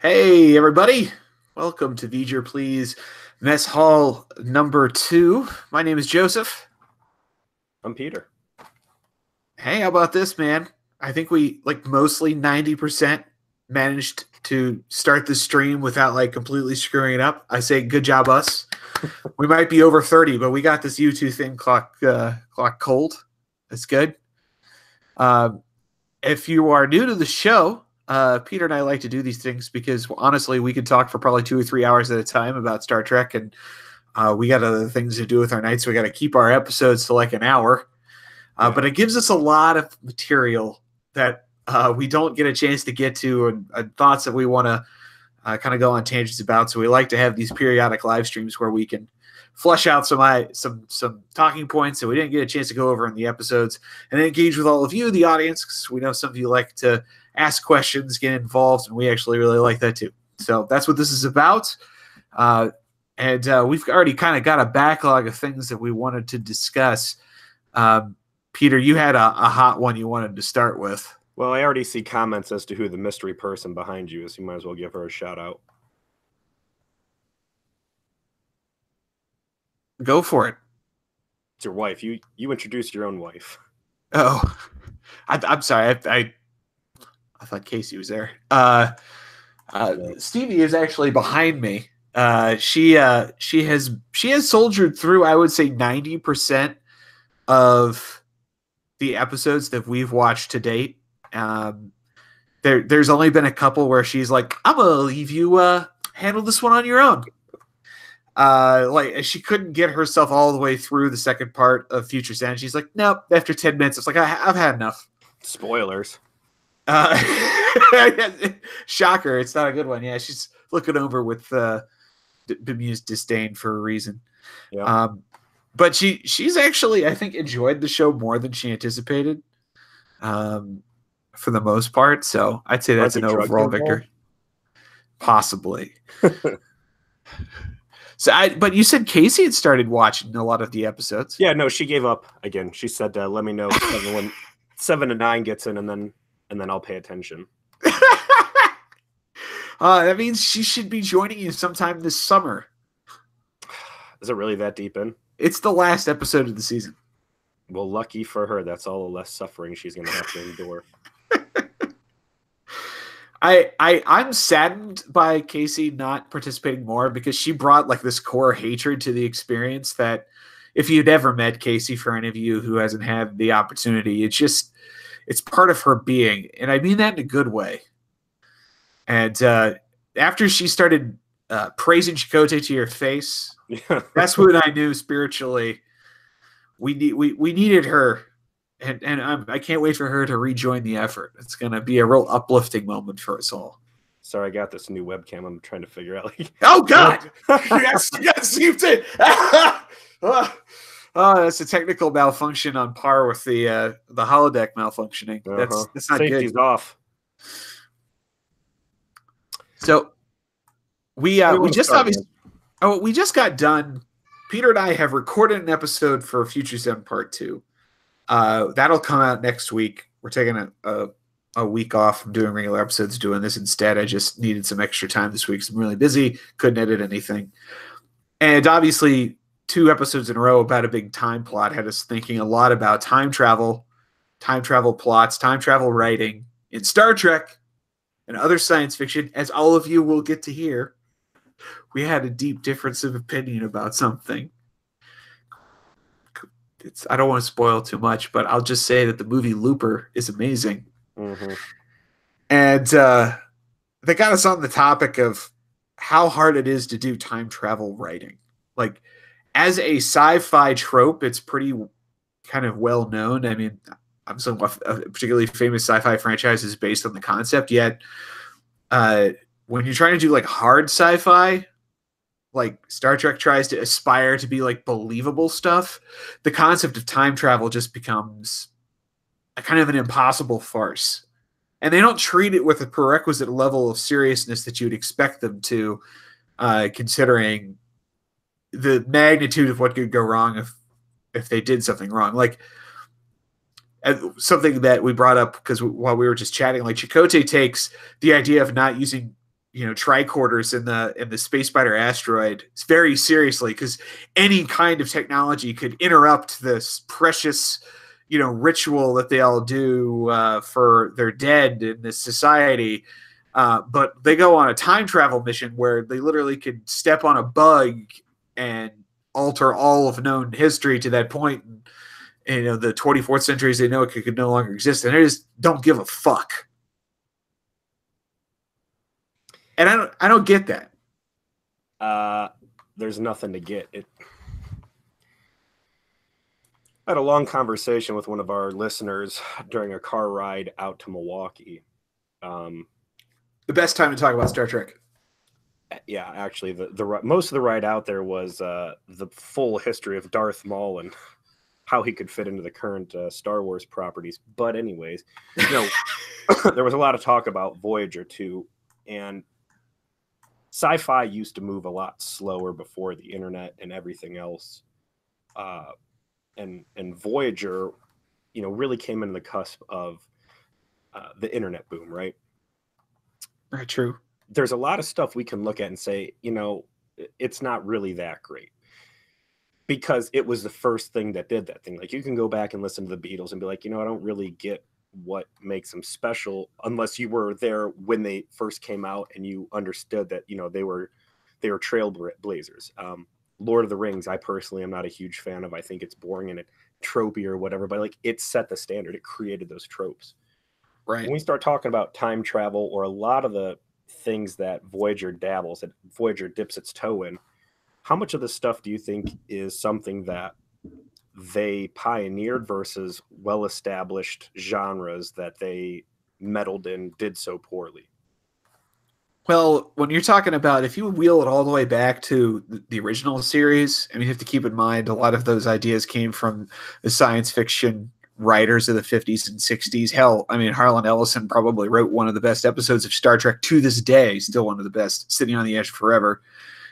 Hey, everybody. Welcome to Vger, Please Mess Hall number 2. My name is Joseph. I'm Peter. Hey, how about this, man? I think we, mostly 90% managed to start the stream without, completely screwing it up. I say good job, us. We might be over 30, but we got this YouTube thing clock cold. That's good. If you are new to the show, Peter and I like to do these things because honestly, we could talk for probably 2 or 3 hours at a time about Star Trek, and we got other things to do with our nights. So we got to keep our episodes to an hour, but it gives us a lot of material that we don't get a chance to get to, and thoughts that we want to kind of go on tangents about. So we like to have these periodic live streams where we can flesh out some talking points that we didn't get a chance to go over in the episodes, and then engage with all of you, the audience, because we know some of you like to ask questions, get involved, and we actually really like that too. So that's what this is about. And we've already kind of got a backlog of things that we wanted to discuss. Peter, you had a hot one you wanted to start with. Well, I already see comments as to who the mystery person behind you is. You might as well give her a shout out. Go for it. It's your wife. You introduced your own wife. Oh, I'm sorry. I thought Casey was there. Stevie is actually behind me. She has soldiered through, I would say, 90% of the episodes that we've watched to date. There's only been a couple where she's like, "I'm gonna leave you handle this one on your own." She couldn't get herself all the way through the second part of Future Sound. She's like, "Nope." After 10 minutes, it's like, I've had enough. Spoilers. Shocker, it's not a good one. Yeah, she's looking over with bemused disdain for a reason. Yeah. But she's actually, I think, enjoyed the show more than she anticipated, for the most part. So I'd say that's an overall victory. Possibly. But you said Casey had started watching a lot of the episodes. Yeah, no, she gave up again. She said, "Let me know when 7 to 9 gets in, and then I'll pay attention." That means she should be joining you sometime this summer. Is it really that deep in? It's the last episode of the season. Well, lucky for her, that's all the less suffering she's going to have to endure. I'm saddened by Casey not participating more, because she brought this core hatred to the experience that, if you'd ever met Casey, for any of you who hasn't had the opportunity, it's part of her being. And I mean that in a good way. And after she started praising Chakotay to your face, that's when I knew spiritually we needed her. And I can't wait for her to rejoin the effort. It's going to be a real uplifting moment for us all. Sorry, I got this new webcam. I'm trying to figure out. Oh, God! yes, you did. Oh, that's a technical malfunction on par with the holodeck malfunctioning. That's not Safety's good. Off. So we just got done. Peter and I have recorded an episode for Future 7 Part 2. That'll come out next week. We're taking a week off from doing regular episodes, doing this instead. I just needed some extra time this week, so I'm really busy. Couldn't edit anything. And obviously, 2 episodes in a row about a big time plot had us thinking a lot about time travel plots, time travel writing in Star Trek and other science fiction. As all of you will get to hear, we had a deep difference of opinion about something. I don't want to spoil too much, but I'll just say that the movie Looper is amazing. Mm-hmm. And they got us on the topic of how hard it is to do time travel writing. As a sci-fi trope, it's pretty kind of well known. I mean, I'm some a particularly famous sci-fi franchise is based on the concept, yet when you're trying to do hard sci-fi, Star Trek tries to aspire to be believable stuff, the concept of time travel just becomes a kind of an impossible farce. And they don't treat it with a prerequisite level of seriousness that you'd expect them to, considering the magnitude of what could go wrong if they did something wrong. Something that we brought up because while we were just chatting, Chakotay takes the idea of not using tricorders in the Space Spider asteroid very seriously, because any kind of technology could interrupt this precious ritual that they all do for their dead in this society. But they go on a time travel mission where they literally could step on a bug and alter all of known history to that point. And, the 24th centuries, they know it could no longer exist, and they just don't give a fuck. And I don't get that. There's nothing to get. I had a long conversation with one of our listeners during a car ride out to Milwaukee. The best time to talk about Star Trek. Yeah, actually, the most of the ride out there was the full history of Darth Maul and how he could fit into the current Star Wars properties. But anyways, there was a lot of talk about Voyager too, and sci-fi used to move a lot slower before the internet and everything else. And Voyager, really came into the cusp of the internet boom, right? Right, true. There's a lot of stuff we can look at and say, it's not really that great, because it was the first thing that did that thing. Like, you can go back and listen to the Beatles and be like, I don't really get what makes them special unless you were there when they first came out and you understood that, they were trailblazers. Lord of the Rings, I personally am not a huge fan of. I think it's boring and tropey or whatever, but like, it set the standard. It created those tropes. Right. When we start talking about time travel, or a lot of the things that Voyager dips its toe in, how much of this stuff do you think is something that they pioneered versus well-established genres that they meddled in, did so poorly? Well, when you're talking about, if you wheel it all the way back to the original series, you have to keep in mind a lot of those ideas came from the science fiction writers of the 50s and 60s. Hell, Harlan Ellison probably wrote one of the best episodes of Star Trek to this day, still one of the best, Sitting on the Edge Forever.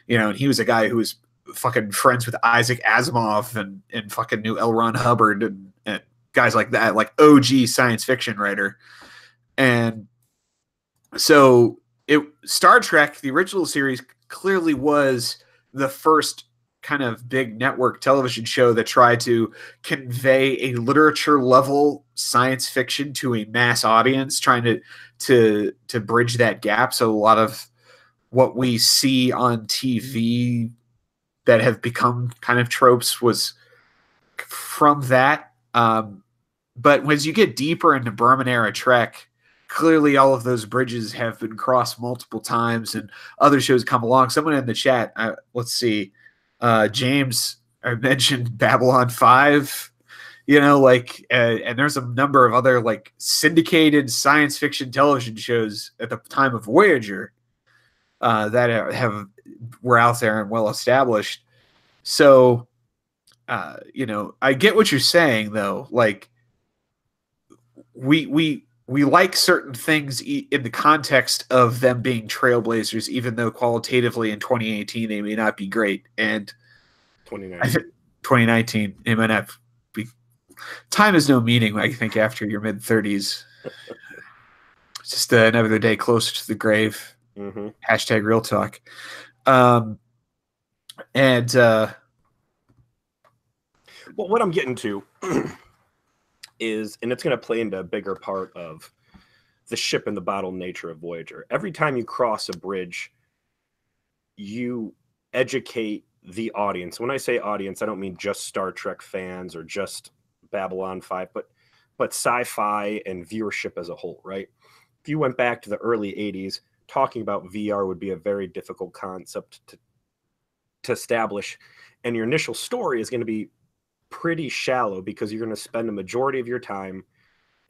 And he was a guy who was fucking friends with Isaac Asimov and fucking knew L. Ron Hubbard and guys like that, like OG science fiction writer. And so Star Trek, the original series, clearly was the first kind of big network television show that tried to convey a literature level science fiction to a mass audience, trying to bridge that gap. So a lot of what we see on TV that have become kind of tropes was from that. But as you get deeper into Berman era Trek, clearly all of those bridges have been crossed multiple times, and other shows come along. Someone in the chat, let's see, James, I mentioned Babylon 5, and there's a number of other like syndicated science fiction television shows at the time of Voyager that were out there and well established. So, I get what you're saying though. Like, we like certain things in the context of them being trailblazers, even though qualitatively in 2018 they may not be great. And 2019 it might not be. Time has no meaning, I think, after your mid 30s. It's just another day closer to the grave. Mm-hmm. Hashtag real talk. Well, what I'm getting to is, and it's going to play into a bigger part of the ship in the bottle nature of Voyager. Every time you cross a bridge, you educate the audience. When I say audience, I don't mean just Star Trek fans or just Babylon 5, but sci-fi and viewership as a whole, right? If you went back to the early 80s, talking about VR would be a very difficult concept to establish. And your initial story is going to be pretty shallow, because you're going to spend a majority of your time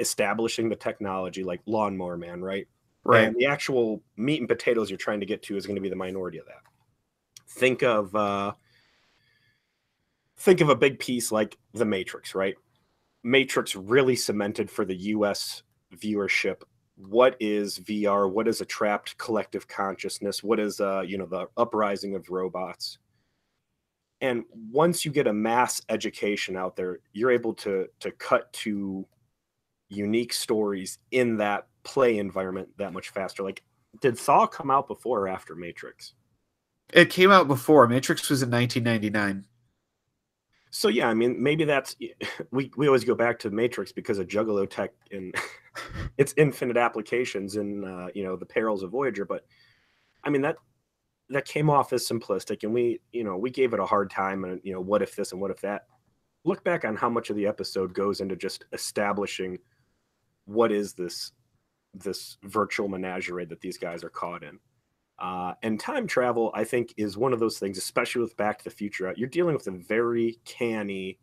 establishing the technology, like Lawnmower Man, right? Right. And the actual meat and potatoes you're trying to get to is going to be the minority of that. Think of a big piece like The Matrix, right? Matrix really cemented for the US viewership what is VR, what is a trapped collective consciousness, what is the uprising of robots. And once you get a mass education out there, you're able to cut to unique stories in that play environment that much faster. Like, did Thaw come out before or after Matrix? It came out before. Matrix was in 1999. So yeah, I mean, maybe that's we always go back to Matrix because of Juggalo tech and its infinite applications and the perils of Voyager. But I mean that came off as simplistic, and we gave it a hard time. And what if this and what if that? Look back on how much of the episode goes into just establishing what is this virtual menagerie that these guys are caught in. And time travel, I think, is one of those things, especially with Back to the Future. You're dealing with a very canny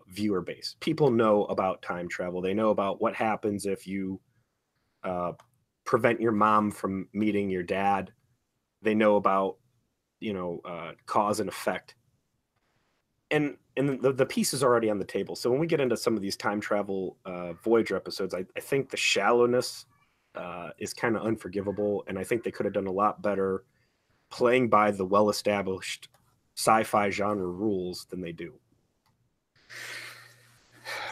viewer base. People know about time travel. They know about what happens if you prevent your mom from meeting your dad. They know about, cause and effect. And the piece is already on the table. So when we get into some of these time travel Voyager episodes, I think the shallowness is kind of unforgivable, and I think they could have done a lot better playing by the well-established sci-fi genre rules than they do.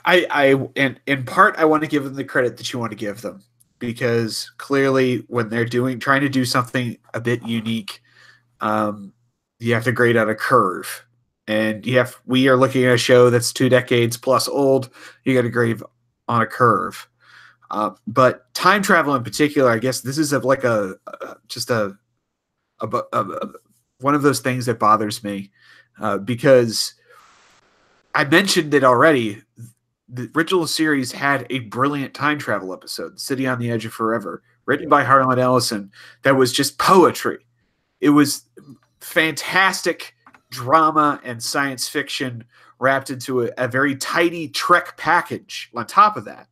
And in part, I want to give them the credit that you want to give them, because clearly when they're trying to do something a bit unique, you have to grade out a curve. And we are looking at a show that's 2 decades plus old. You got to grade on a curve. But time travel in particular, I guess this is one of those things that bothers me, because I mentioned it already. The original series had a brilliant time travel episode, City on the Edge of Forever, written by Harlan Ellison, that was just poetry. It was fantastic drama and science fiction wrapped into a very tidy Trek package on top of that.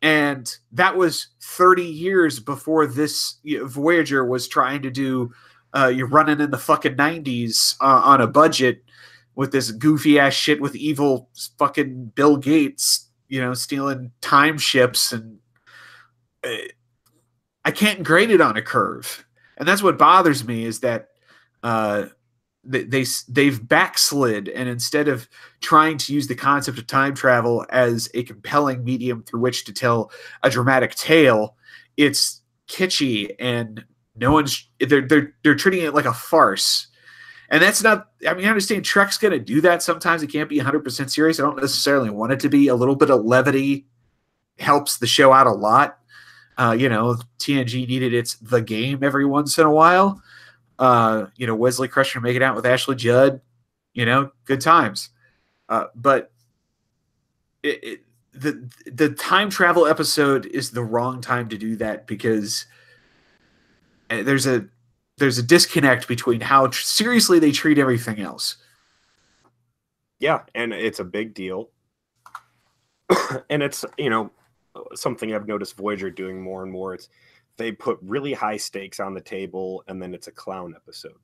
And that was 30 years before this Voyager was trying to do you're running in the fucking 90s on a budget with this goofy ass shit with evil fucking Bill Gates, stealing time ships. And I can't grade it on a curve. And that's what bothers me, is that they've backslid, and instead of trying to use the concept of time travel as a compelling medium through which to tell a dramatic tale, it's kitschy, and they're treating it like a farce. And that's not, I mean, I understand Trek's going to do that sometimes. It can't be 100% serious. I don't necessarily want it to be. A little bit of levity helps the show out a lot. TNG needed the game every once in a while. Wesley Crusher making out with Ashley Judd, good times. But the time travel episode is the wrong time to do that, because there's a disconnect between how seriously they treat everything else. Yeah, and it's a big deal. And it's, something I've noticed Voyager doing more and more. They put really high stakes on the table, and then it's a clown episode.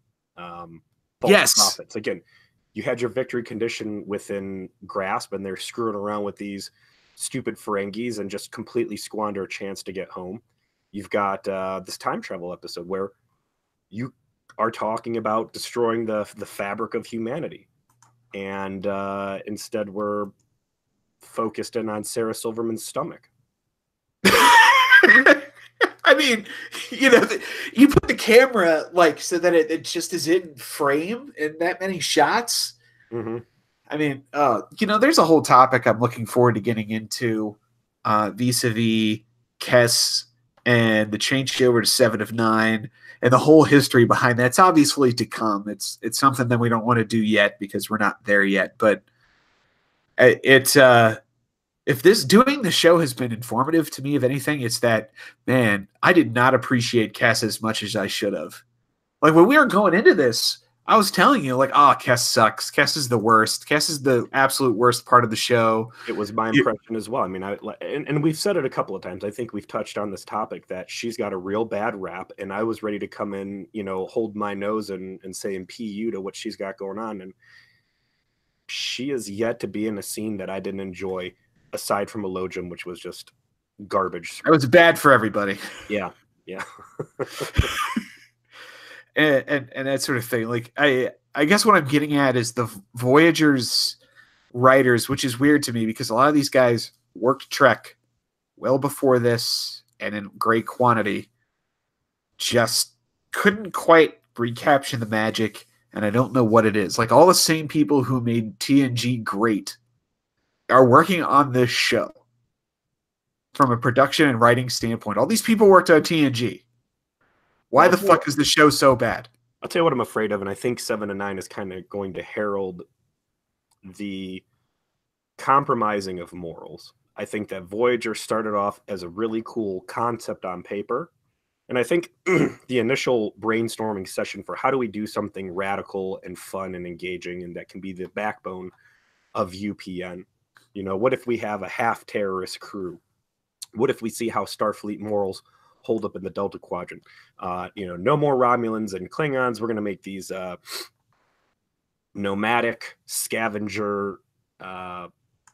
Yes. Profits. Again, you had your victory condition within grasp, and they're screwing around with these stupid Ferengis and just completely squander a chance to get home. You've got this time travel episode where you are talking about destroying the fabric of humanity. And instead we're focused in on Sarah Silverman's stomach. I mean, you put the camera so that it just is in frame in that many shots. Mm-hmm. I mean, there's a whole topic I'm looking forward to getting into vis-a-vis Kess and the changeover to 7 of 9 and the whole history behind that. It's obviously to come. It's something that we don't want to do yet because we're not there yet. But if doing the show has been informative to me, if anything, it's that, man, I did not appreciate Kess as much as I should have. Like, when we were going into this, I was telling you, Kess sucks. Kess is the worst. Kess is the absolute worst part of the show. It was my impression as well. I mean, and we've said it a couple of times. I think we've touched on this topic that she's got a real bad rap, and I was ready to come in, hold my nose and say and PU to what she's got going on. And she is yet to be in a scene that I didn't enjoy, aside from Elogium, which was just garbage. It was bad for everybody. Yeah. and that sort of thing. Like, I guess what I'm getting at is the Voyager's writers, which is weird to me because a lot of these guys worked Trek well before this. and in great quantity just couldn't quite recapture the magic, and I don't know what it is. Like, all the same people who made TNG great are working on this show from a production and writing standpoint. All these people worked on TNG. Why the fuck is the show so bad? I'll tell you what I'm afraid of, and I think 7 and 9 is kind of going to herald the compromising of morals. I think that Voyager started off as a really cool concept on paper, and I think the initial brainstorming session for how do we do something radical and fun and engaging, and that can be the backbone of UPN. You know, what if we have a half-terrorist crew? What if we see how Starfleet morals hold up in the Delta Quadrant? You know, no more Romulans and Klingons. We're going to make these nomadic scavenger,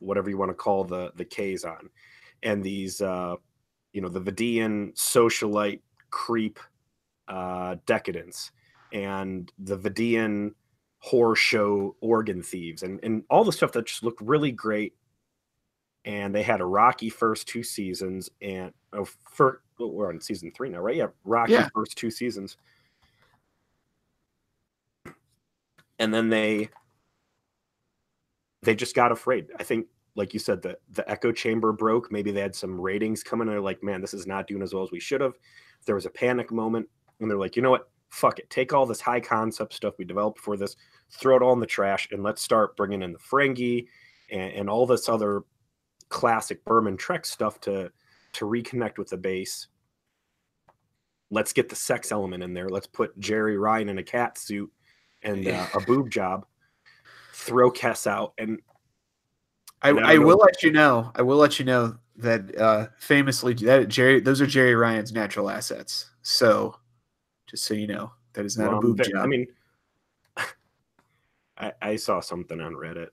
whatever you want to call the Kazon, and these, you know, the Vidian socialite creep decadence, and the Vidian horror show organ thieves, and all the stuff that just looked really great. And they had a rocky first 2 seasons, and we're on season 3 now, right? Yeah, rocky first 2 seasons. And then they just got afraid. I think, like you said, the echo chamber broke. Maybe they had some ratings coming, and they're like, man, this is not doing as well as we should have. There was a panic moment, and they're like, you know what? Fuck it. Take all this high concept stuff we developed for this, throw it all in the trash, and let's start bringing in the Ferengi and all this other classic Berman Trek stuff to reconnect with the base. Let's get the sex element in there. Let's put Jerry Ryan in a cat suit and a boob job. Throw Kess out, and I will let you know. I will let you know that famously, those are Jerry Ryan's natural assets. So, just so you know, that is not a boob job. I mean, I saw something on Reddit.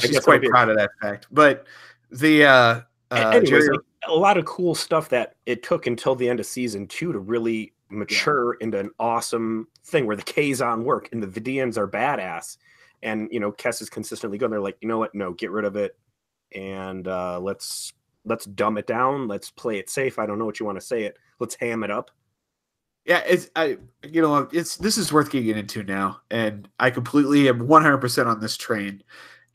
She's quite proud of that fact. But the anyways, like, a lot of cool stuff that it took until the end of season 2 to really mature into an awesome thing where the Kazon work and the Vidians are badass. And, you know, Kess is consistently going. They're like, you know what? No, get rid of it. And let's dumb it down. Let's play it safe. I don't know what you want to say it. Let's ham it up. Yeah, this is worth getting into now. And I completely am 100% on this train.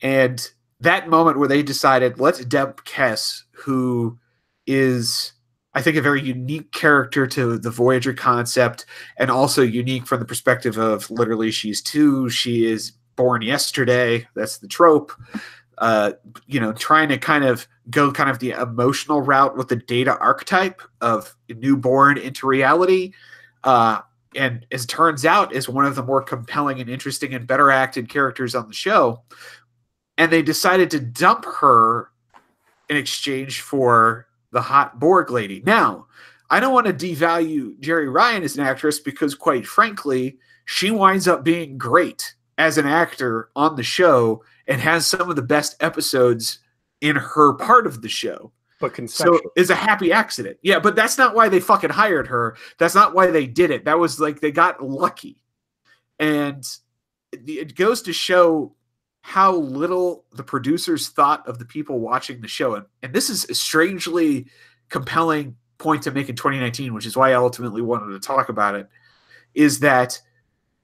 And that moment where they decided, let's dump Kess, who is, I think, a very unique character to the Voyager concept, and also unique from the perspective of literally she's 2. She is born yesterday. That's the trope. You know, trying to kind of go kind of the emotional route with the Data archetype of newborn into reality. And as it turns out, is one of the more compelling and interesting and better acted characters on the show. And they decided to dump her in exchange for the hot Borg lady. Now, I don't want to devalue Jerry Ryan as an actress because, quite frankly, she winds up being great as an actor on the show and has some of the best episodes in her part of the show. But so it's a happy accident. Yeah, but that's not why they fucking hired her. That's not why they did it. That was like they got lucky. And it goes to show how little the producers thought of the people watching the show. And this is a strangely compelling point to make in 2019, which is why I ultimately wanted to talk about it, is that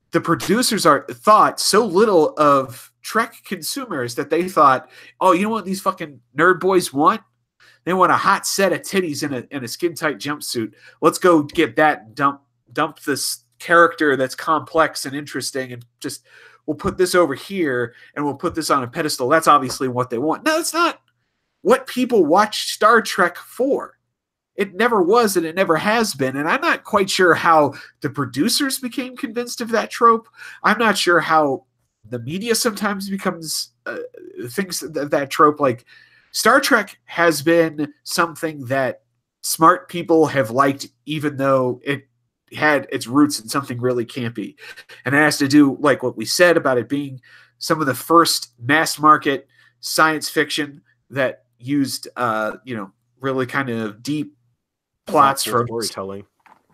the producers thought so little of Trek consumers that they thought, oh, you know what these fucking nerd boys want? They want a hot set of titties in a skin-tight jumpsuit. Let's go get that and dump this character that's complex and interesting, and just we'll put this over here and we'll put this on a pedestal. That's obviously what they want. No, it's not what people watch Star Trek for. It never was, and it never has been. And I'm not quite sure how the producers became convinced of that trope. I'm not sure how the media sometimes becomes thinks that trope. Like, Star Trek has been something that smart people have liked, even though it had its roots in something really campy. And it has to do, like what we said about it being some of the first mass market science fiction that used, really kind of deep plots from storytelling.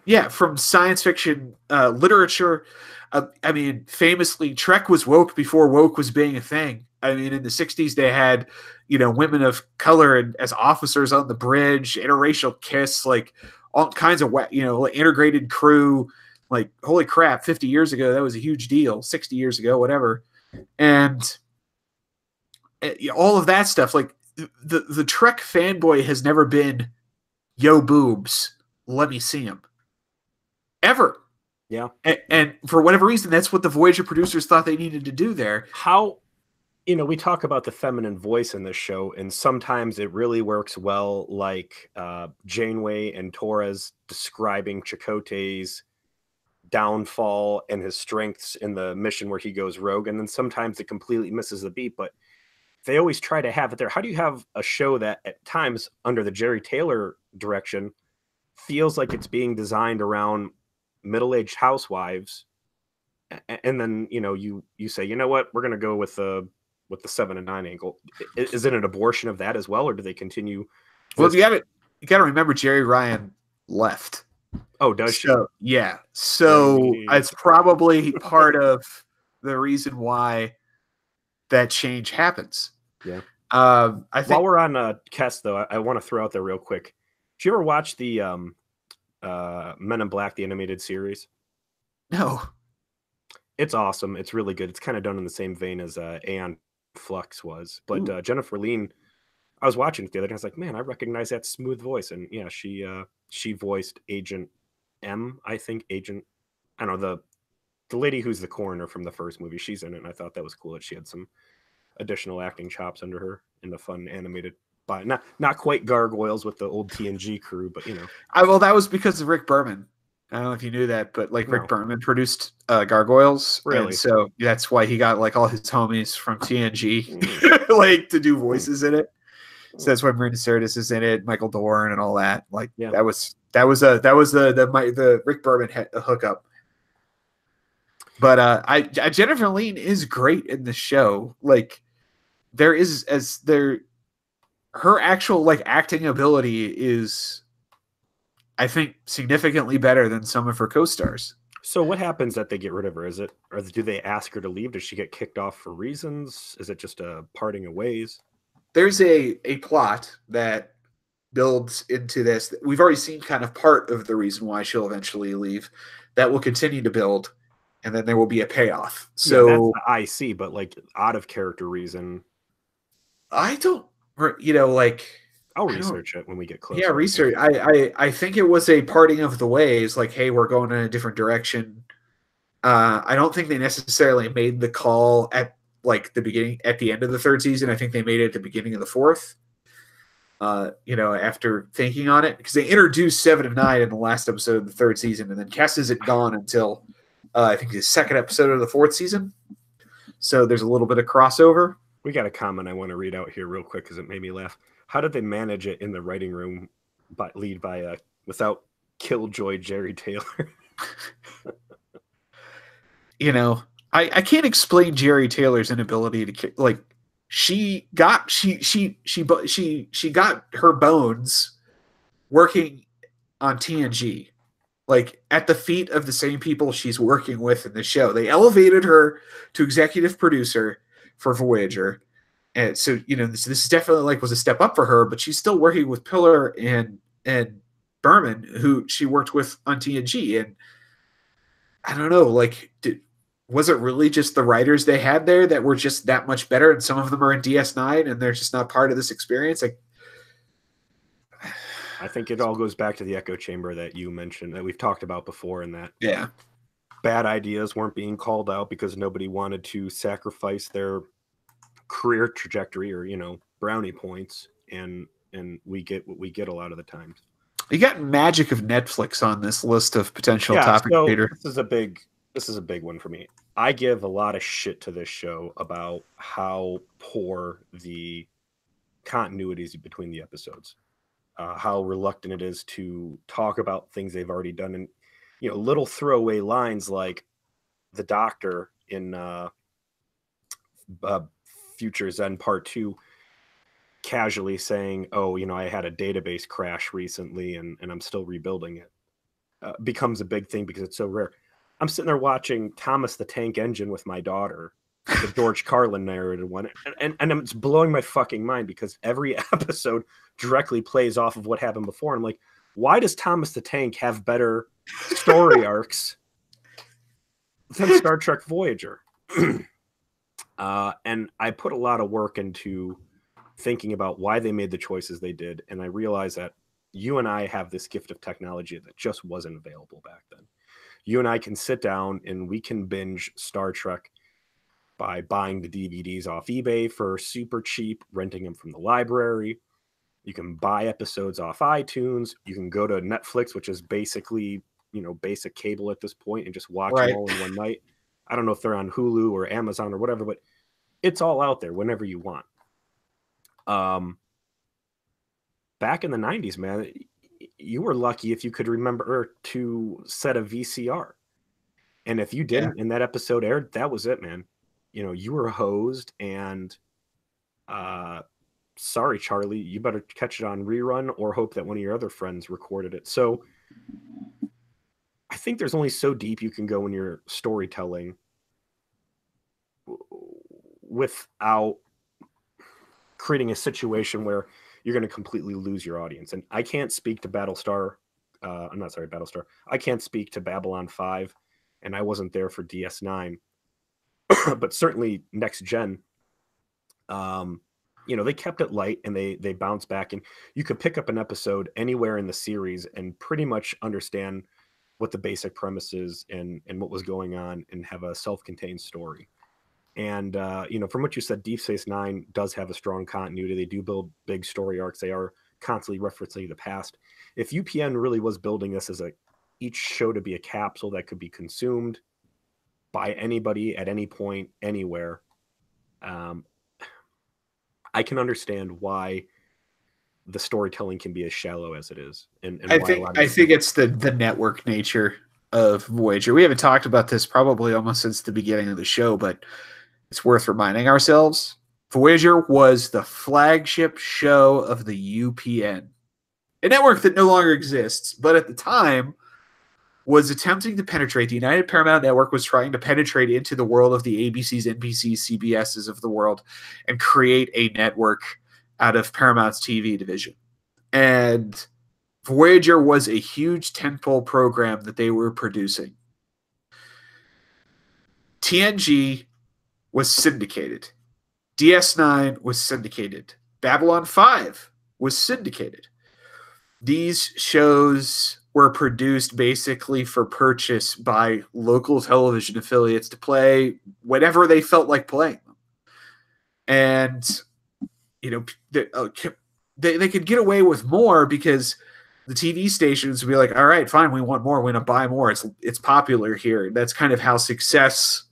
Yeah, from science fiction literature. I mean, famously, Trek was woke before woke was being a thing. I mean, in the '60s, they had, women of color and as officers on the bridge, interracial kiss, like all kinds of, like integrated crew. Like, holy crap! 50 years ago, that was a huge deal. 60 years ago, whatever, and all of that stuff. Like the Trek fanboy has never been, yo boobs, let me see them, ever. Yeah. And for whatever reason, that's what the Voyager producers thought they needed to do there. How, we talk about the feminine voice in this show, and sometimes it really works well, like Janeway and Torres describing Chakotay's downfall and his strengths in the mission where he goes rogue, and then sometimes it completely misses the beat, but they always try to have it there. How do you have a show that at times, under the Jerry Taylor direction, feels like it's being designed around middle-aged housewives, and then you say, you know what, we're going to go with the 7 and 9 angle? Is it an abortion of that as well, or do they continue? Well, you got to remember, Jerry Ryan left. Oh, does she? Yeah, so it's probably part of the reason why that change happens. Yeah. I think while we're on Kess, though, I want to throw out there real quick. Did you ever watch the Men in Black, the animated series? No. It's awesome. It's really good. It's kind of done in the same vein as Aeon Flux was. But Jennifer Lean, I was watching it the other day. I was like, man, I recognize that smooth voice. And yeah, she voiced Agent M, I think. I don't know, the lady who's the coroner from the first movie. She's in it, and I thought that was cool that she had some additional acting chops under her in the fun animated. But not quite gargoyles with the old TNG crew, but well, that was because of Rick Berman. I don't know if you knew that, but Rick Berman produced Gargoyles, really. And so that's why he got all his homies from TNG, to do voices in it. So that's why Marina Sirtis is in it, Michael Dorn, and all that. That was the Rick Berman hookup. But Jennifer Lean is great in the show. Her actual acting ability is, I think, significantly better than some of her co-stars. So what happens that they get rid of her? Or do they ask her to leave? Does she get kicked off for reasons? Is it just a parting of ways? There's a plot that builds into this. We've already seen kind of part of the reason why she'll eventually leave. That will continue to build, and then there will be a payoff. So that's the IC, but out of character reason, I don't. I'll research it when we get close. Yeah, research. I think it was a parting of the ways. Hey, we're going in a different direction. I don't think they necessarily made the call at the beginning, at the end of the third season. I think they made it at the beginning of the fourth. After thinking on it, because they introduced 7 and 9 in the last episode of the third season, and then Kess isn't gone until I think the second episode of the fourth season. So there's a little bit of crossover. We got a comment I want to read out here real quick because it made me laugh. How did they manage it in the writing room without Killjoy Jerry Taylor? I can't explain Jerry Taylor's inability to she got her bones working on TNG, at the feet of the same people she's working with in the show. They elevated her to executive producer for Voyager. And so, this definitely was a step up for her, but she's still working with Piller and Berman, who she worked with on TNG. And I don't know, was it really just the writers they had there that were just that much better? And some of them are in DS9 and they're just not part of this experience. I think it all goes back to the echo chamber that you mentioned, that we've talked about before, and that bad ideas weren't being called out because nobody wanted to sacrifice their career trajectory or brownie points, and we get what we get a lot of the times. You got magic of Netflix on this list of potential topics, Peter. This is a big one for me. I give a lot of shit to this show about how poor the continuity is between the episodes, how reluctant it is to talk about things they've already done, and little throwaway lines like the Doctor in Future Zen Part 2 casually saying, oh, I had a database crash recently and I'm still rebuilding it. becomes a big thing because it's so rare. I'm sitting there watching Thomas the Tank Engine with my daughter, the George Carlin narrated one, and it's blowing my fucking mind because every episode directly plays off of what happened before. And I'm like, why does Thomas the Tank have better story arcs than Star Trek Voyager? And I put a lot of work into thinking about why they made the choices they did, and I realized that you and I have this gift of technology that just wasn't available back then. You and I can sit down and we can binge Star Trek by buying the DVDs off eBay for super cheap, renting them from the library. You can buy episodes off iTunes. You can go to Netflix, which is basically, basic cable at this point, and just watch them all in one night. I don't know if they're on Hulu or Amazon or whatever, but it's all out there whenever you want. Back in the 90s, man, you were lucky if you could remember to set a VCR. And if you didn't, and that episode aired, that was it, man. You were hosed, and sorry, Charlie, you better catch it on rerun or hope that one of your other friends recorded it. So I think there's only so deep you can go in your storytelling without creating a situation where you're going to completely lose your audience. And I can't speak to Battlestar. I can't speak to Babylon 5, and I wasn't there for DS9. But certainly Next Gen, they kept it light, and they bounced back, and you could pick up an episode anywhere in the series and pretty much understand what the basic premise is and what was going on, and have a self-contained story. And, from what you said, Deep Space Nine does have a strong continuity. They do build big story arcs. They are constantly referencing the past. If UPN really was building this as each show to be a capsule that could be consumed by anybody at any point, anywhere, I can understand why the storytelling can be as shallow as it is. And I think it's the network nature of Voyager. We haven't talked about this probably almost since the beginning of the show, but it's worth reminding ourselves. Voyager was the flagship show of the UPN, a network that no longer exists, but at the time was attempting to penetrate. The United Paramount Network was trying to penetrate into the world of the ABCs, NBCs, CBSs of the world and create a network out of Paramount's TV division. And Voyager was a huge tentpole program that they were producing. TNG was syndicated. DS9 was syndicated. Babylon 5 was syndicated. These shows were produced basically for purchase by local television affiliates to play whenever they felt like playing them. And, they could get away with more because the TV stations would be like, all right, fine, we want more. We're going to buy more. It's popular here. That's kind of how success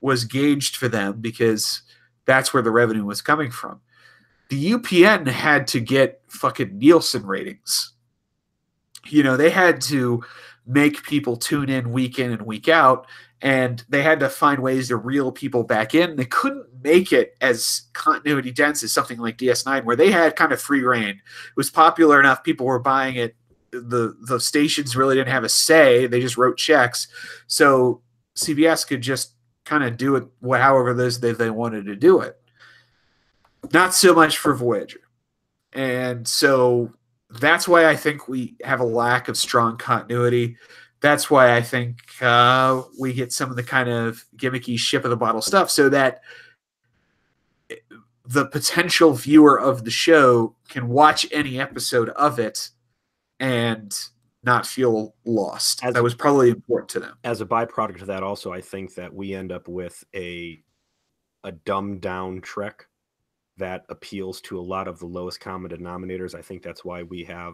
was gauged for them because that's where the revenue was coming from. The UPN had to get fucking Nielsen ratings. They had to make people tune in and week out, and they had to find ways to reel people back in. They couldn't make it as continuity dense as something like DS9, where they had kind of free reign. It was popular enough, people were buying it. The stations really didn't have a say. They just wrote checks. So CBS could just kind of do it however it is they wanted to do it. Not so much for Voyager. And so that's why I think we have a lack of strong continuity. That's why I think we get some of the kind of gimmicky ship of the bottle stuff so that the potential viewer of the show can watch any episode of it and not feel lost. That was probably important to them. As a byproduct of that also, I think that we end up with a dumbed down Trek that appeals to a lot of the lowest common denominators. I think that's why we have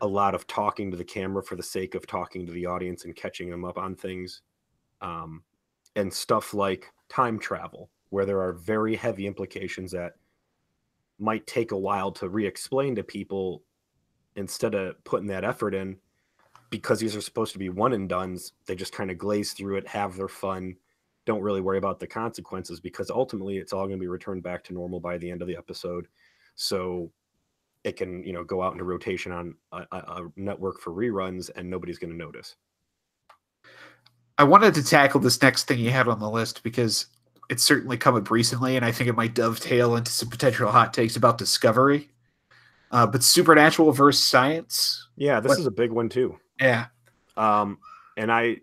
a lot of talking to the camera for the sake of talking to the audience and catching them up on things. And stuff like time travel, where there are very heavy implications that might take a while to re-explain to people. Instead of putting that effort in, because these are supposed to be one and dones, they just kind of glaze through it, have their fun, don't really worry about the consequences, because ultimately it's all going to be returned back to normal by the end of the episode. So it can, go out into rotation on a network for reruns, and nobody's going to notice. I wanted to tackle this next thing you had on the list because it's certainly come up recently, and I think it might dovetail into some potential hot takes about Discovery. But supernatural versus science. Yeah, this is a big one too. Yeah. And I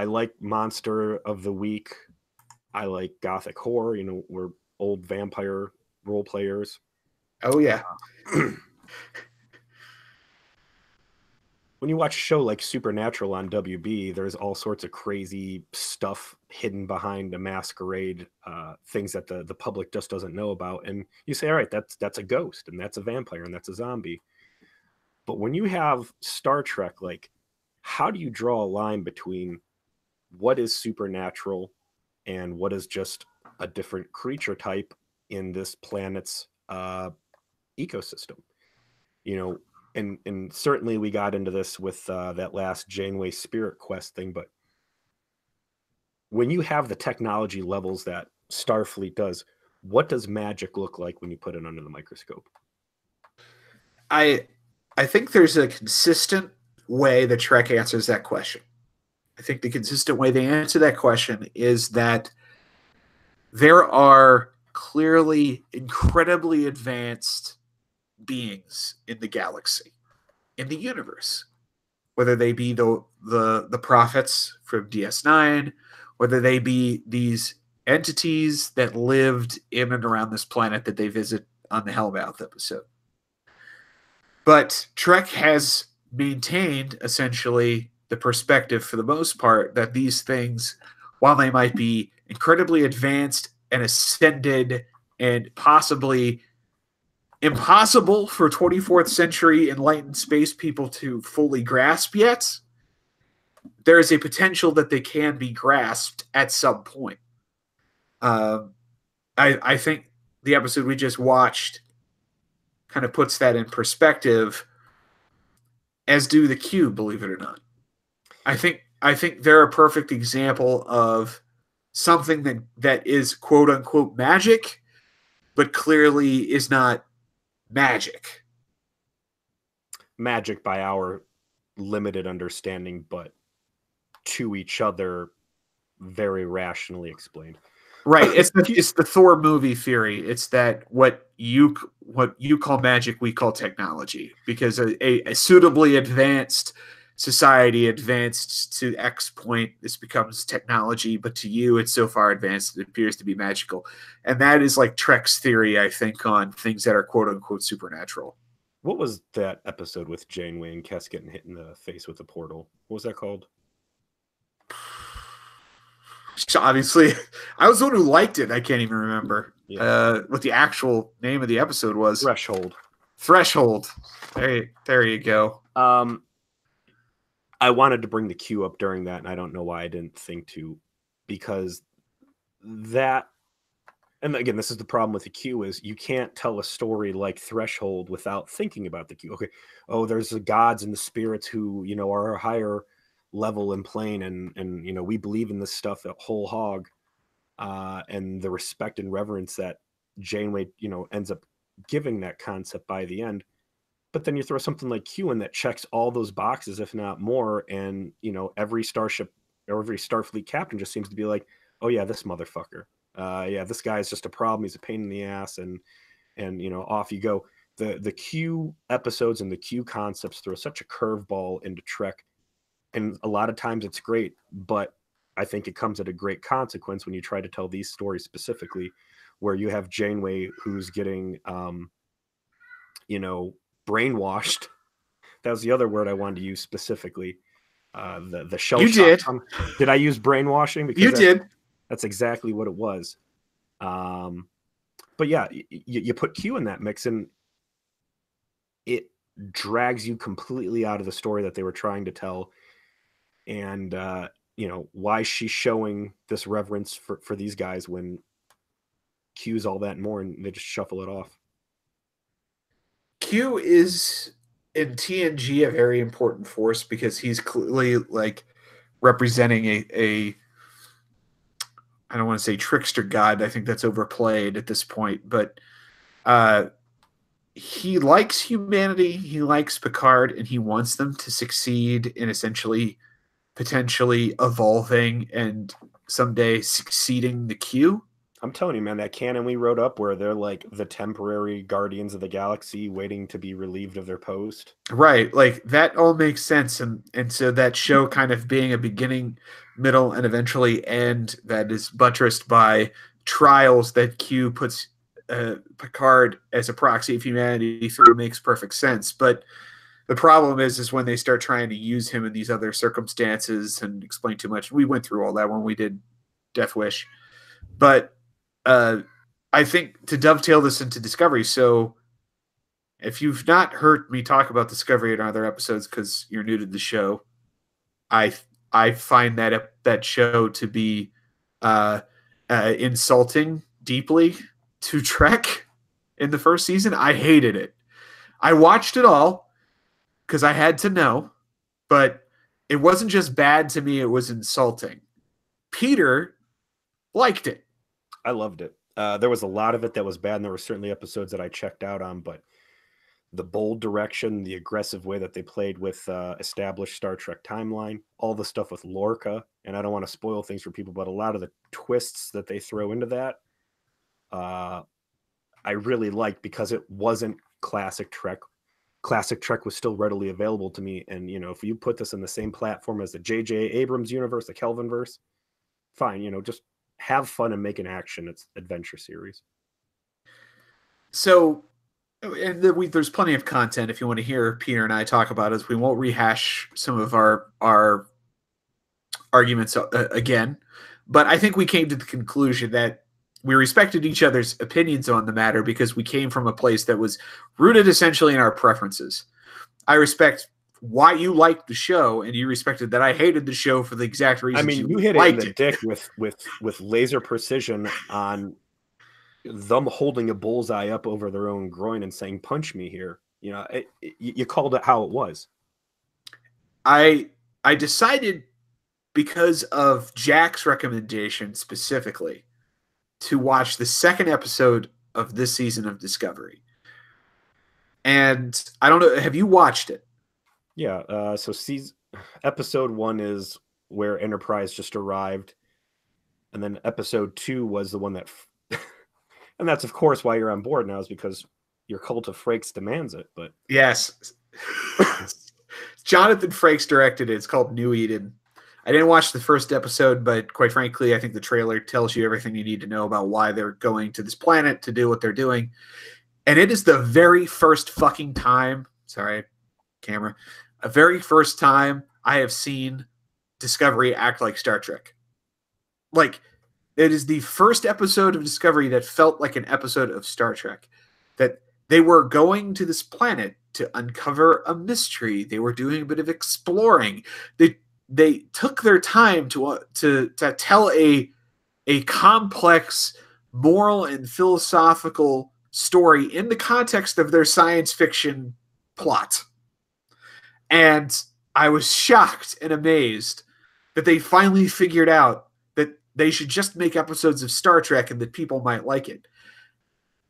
like Monster of the Week. I like Gothic horror. We're old vampire role players. Oh yeah. When you watch a show like Supernatural on WB, there's all sorts of crazy stuff hidden behind a masquerade, things that the public just doesn't know about. And you say, all right, that's a ghost, and that's a vampire, and that's a zombie. But when you have Star Trek, like, how do you draw a line between what is supernatural and what is just a different creature type in this planet's ecosystem? And certainly we got into this with that last Janeway Spirit Quest thing, but when you have the technology levels that Starfleet does, what does magic look like when you put it under the microscope? I think there's a consistent way that Trek answers that question. I think the consistent way they answer that question is that there are clearly incredibly advanced beings in the galaxy, in the universe, whether they be the prophets from DS9, whether they be these entities that lived in and around this planet that they visit on the Hellmouth episode. But Trek has maintained essentially the perspective for the most part that these things, while they might be incredibly advanced and ascended and possibly impossible for 24th century enlightened space people to fully grasp yet, there is a potential that they can be grasped at some point. I think the episode we just watched kind of puts that in perspective, as do the Cube, believe it or not. I think they're a perfect example of something that is quote unquote magic, but clearly is not magic. Magic by our limited understanding, but to each other very rationally explained. Right. It's the Thor movie theory. It's that what you call magic, we call technology, because a suitably advanced society advanced to X point, this becomes technology, but to you, it's so far advanced it appears to be magical. And that is like Trek's theory, I think, on things that are quote unquote supernatural. What was that episode with Janeway and Kes getting hit in the face with a portal? What was that called? Obviously, I was the one who liked it. I can't even remember what the actual name of the episode was. Threshold. There you go. I wanted to bring the Q up during that, and I don't know why I didn't think to, because that, and again, this is the problem with the Q, is you can't tell a story like Threshold without thinking about the Q. Okay, there's the gods and the spirits who, are a higher level and plane, and we believe in this stuff at whole hog, and the respect and reverence that Janeway ends up giving that concept by the end. But then you throw something like Q in that checks all those boxes, if not more, and every starship or every Starfleet captain just seems to be like, oh yeah, this motherfucker, this guy is just a problem, he's a pain in the ass, and off you go. The Q episodes and the Q concepts throw such a curveball into Trek. And a lot of times it's great, but I think it comes at a great consequence when you try to tell these stories specifically, where you have Janeway who's getting, brainwashed. That was the other word I wanted to use specifically. The shell. You did. Did I use brainwashing? Because you did. That's exactly what it was. But yeah, you put Q in that mix, and it drags you completely out of the story that they were trying to tell. And why she's showing this reverence for these guys when Q's all that and more, and they just shuffle it off. Q is in TNG a very important force because he's clearly like representing a I don't want to say trickster god. I think that's overplayed at this point, but he likes humanity, he likes Picard, and he wants them to succeed in essentially potentially evolving and someday succeeding the Q. I'm telling you, man, that canon we wrote up where they're like the temporary guardians of the galaxy waiting to be relieved of their post. Right, like that all makes sense, and so that show kind of being a beginning, middle, and eventually end that is buttressed by trials that Q puts Picard as a proxy of humanity through makes perfect sense. But the problem is when they start trying to use him in these other circumstances and explain too much. We went through all that when we did Death Wish, but I think to dovetail this into Discovery, so if you've not heard me talk about Discovery in other episodes because you're new to the show, I find that show to be insulting deeply to Trek in the first season. I hated it. I watched it all because I had to know, but it wasn't just bad to me, it was insulting. Peter liked it. I loved it. There was a lot of it that was bad, and there were certainly episodes that I checked out on, but the bold direction, the aggressive way that they played with established Star Trek timeline, all the stuff with Lorca, and I don't want to spoil things for people, but a lot of the twists that they throw into that, I really liked because it wasn't classic Trek. Classic Trek was still readily available to me, and if you put this in the same platform as the J.J. Abrams universe, the Kelvinverse, fine, just have fun and make an action. It's adventure series. So, and there's plenty of content if you want to hear Peter and I talk about it. We won't rehash some of our arguments again, but I think we came to the conclusion that we respected each other's opinions on the matter because we came from a place that was rooted essentially in our preferences. I respect why you liked the show, and you respected that I hated the show for the exact reason. I mean, you hit it in the dick with laser precision on them holding a bullseye up over their own groin and saying, "Punch me here." You called it how it was. I decided because of Jack's recommendation specifically to watch the second episode of this season of Discovery. And I don't know, have you watched it? Yeah, so episode 1 is where Enterprise just arrived, and then episode 2 was the one that, and that's of course why you're on board now, is because your cult of Frakes demands it. But yes, Jonathan Frakes directed it. It's called New Eden. I didn't watch the first episode, but quite frankly, I think the trailer tells you everything you need to know about why they're going to this planet to do what they're doing. And it is the very first fucking time, sorry, camera, a very first time I have seen Discovery act like Star Trek. Like, it is the first episode of Discovery that felt like an episode of Star Trek. That they were going to this planet to uncover a mystery. They were doing a bit of exploring. They took their time to tell a complex moral and philosophical story in the context of their science fiction plot. And I was shocked and amazed that they finally figured out that they should just make episodes of Star Trek and that people might like it.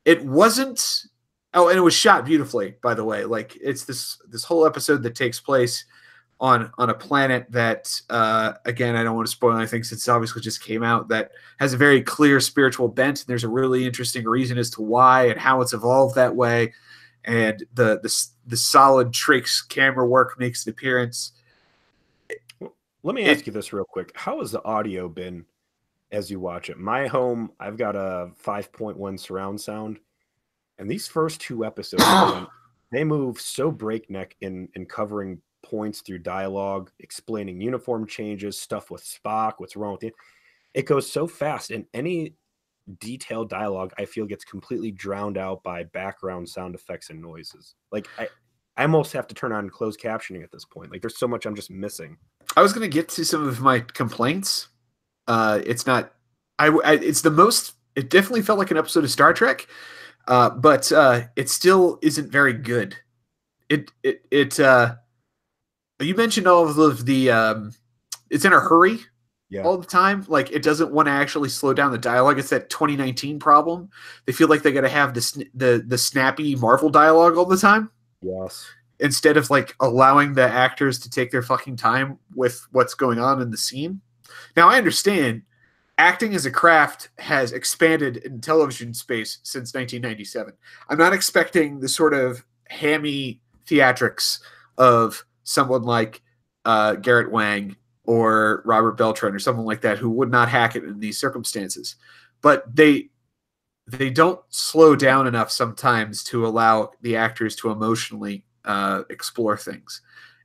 It wasn't... Oh, and it was shot beautifully, by the way. Like, it's this whole episode that takes place on a planet that, again, I don't want to spoil anything since it obviously just came out, that has a very clear spiritual bent. And there's a really interesting reason as to why and how it's evolved that way. And the solid Tricks camera work makes an appearance. Let me ask you this real quick. How has the audio been as you watch it? My home, I've got a 5.1 surround sound. And these first 2 episodes, they move so breakneck in covering points through dialogue, explaining uniform changes, stuff with Spock, what's wrong with it. It goes so fast, and any detailed dialogue I feel gets completely drowned out by background sound effects and noises. Like, I almost have to turn on closed captioning at this point. Like, there's so much I'm just missing. I was going to get to some of my complaints. It's not... it's the most... It definitely felt like an episode of Star Trek, but it still isn't very good. You mentioned all of the it's in a hurry. Yeah. all the time. Like it doesn't want to actually slow down the dialogue. It's that 2019 problem. They feel like they got to have the snappy Marvel dialogue all the time Yes. instead of like allowing the actors to take their fucking time with what's going on in the scene. Now I understand acting as a craft has expanded in television space since 1997. I'm not expecting the sort of hammy theatrics of someone like Garrett Wang or Robert Beltran or someone like that who would not hack it in these circumstances. But they don't slow down enough sometimes to allow the actors to emotionally explore things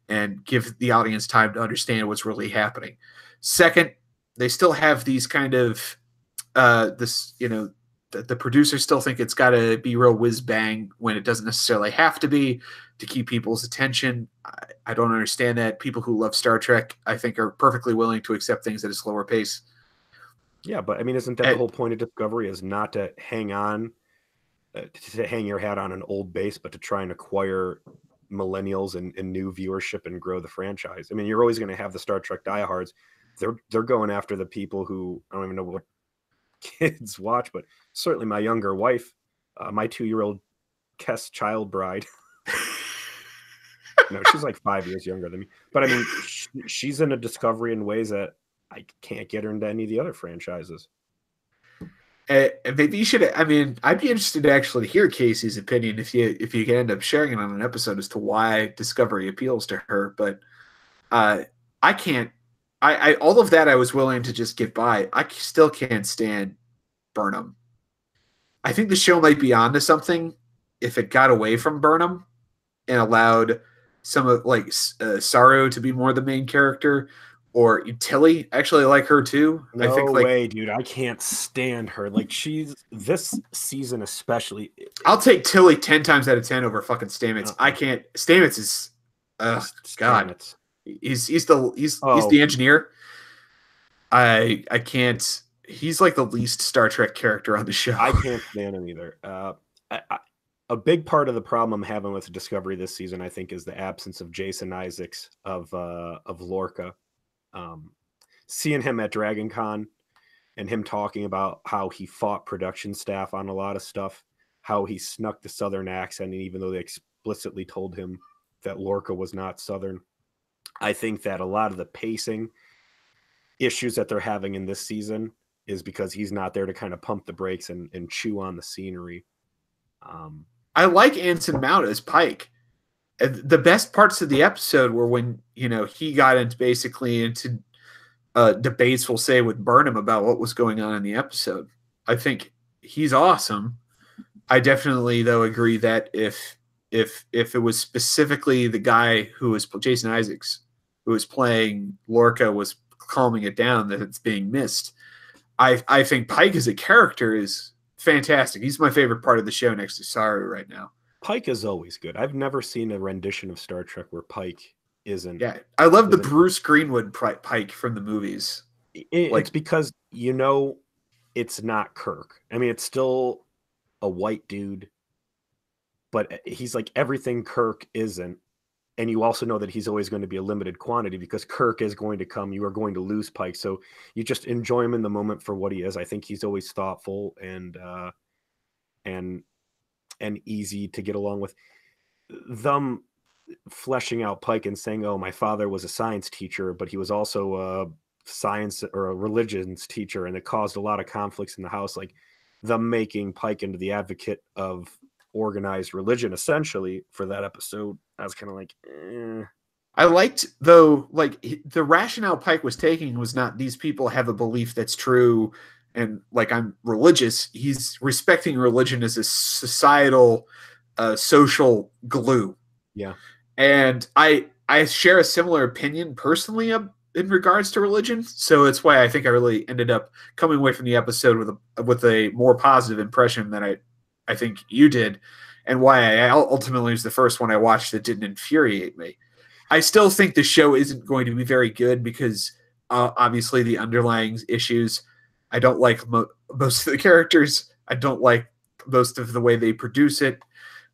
and give the audience time to understand what's really happening. Second, they still have these kind of this, you know, the producers still think it's got to be real whiz bang when it doesn't necessarily have to be to keep people's attention. I don't understand that. People who love Star Trek, I think, are perfectly willing to accept things at a slower pace. Yeah, but I mean, isn't that the whole point of Discovery? Is not to hang on, to hang your hat on an old base, but to try and acquire millennials and new viewership and grow the franchise. I mean, you're always going to have the Star Trek diehards. They're going after the people who I don't even know what kids watch, but certainly my younger wife, my 2-year-old Kess child bride. No, she's like 5 years younger than me. But I mean, she's in a Discovery in ways that I can't get her into any of the other franchises. Maybe you should. I mean, I'd be interested to actually hear Casey's opinion if you can end up sharing it on an episode as to why Discovery appeals to her. But I can't. I all of that I was willing to just get by. I still can't stand Burnham. I think the show might be onto something if it got away from Burnham and allowed some of like Saru to be more the main character, or Tilly. Actually, I like her too. No I think like, way, dude. I can't stand her. Like she's this season especially. I'll take Tilly 10 times out of 10 over fucking Stamets. I can't. Stamets is, God. Stamets. He's the engineer. I can't. He's like the least Star Trek character on the show. I can't stand him either. A big part of the problem I'm having with Discovery this season, I think, is the absence of Jason Isaacs of Lorca. Seeing him at Dragon Con and him talking about how he fought production staff on a lot of stuff, how he snuck the Southern accent, and even though they explicitly told him that Lorca was not Southern, I think that a lot of the pacing issues that they're having in this season is because he's not there to kind of pump the brakes and chew on the scenery. I like Anson Mount as Pike. The best parts of the episode were when, you know, he got into debates, we'll say, with Burnham about what was going on in the episode. I think he's awesome. I definitely, though, agree that if it was specifically the guy who was Jason Isaacs, who was playing Lorca, was calming it down, that it's being missed. I think Pike as a character is fantastic. He's my favorite part of the show next to Saru right now. Pike is always good. I've never seen a rendition of Star Trek where Pike isn't. Yeah, I love the Bruce Greenwood Pike from the movies. It's because, you know, it's not Kirk. I mean, it's still a white dude, but he's like everything Kirk isn't. And you also know that he's always going to be a limited quantity because Kirk is going to come. You are going to lose Pike. So you just enjoy him in the moment for what he is. I think he's always thoughtful and easy to get along with. Them fleshing out Pike and saying, oh, my father was a science teacher, but he was also a science or a religions teacher. And it caused a lot of conflicts in the house. Like them making Pike into the advocate of organized religion essentially for that episode. I was kind of like, I liked, though, like the rationale Pike was taking was not these people have a belief that's true and like I'm religious. He's respecting religion as a societal, social glue. Yeah. And I share a similar opinion personally in regards to religion. So it's why I think I really ended up coming away from the episode with a more positive impression than I think you did, and why I ultimately was the first one I watched that didn't infuriate me. I still think the show isn't going to be very good because obviously the underlying issues. I don't like most of the characters. I don't like most of the way they produce it.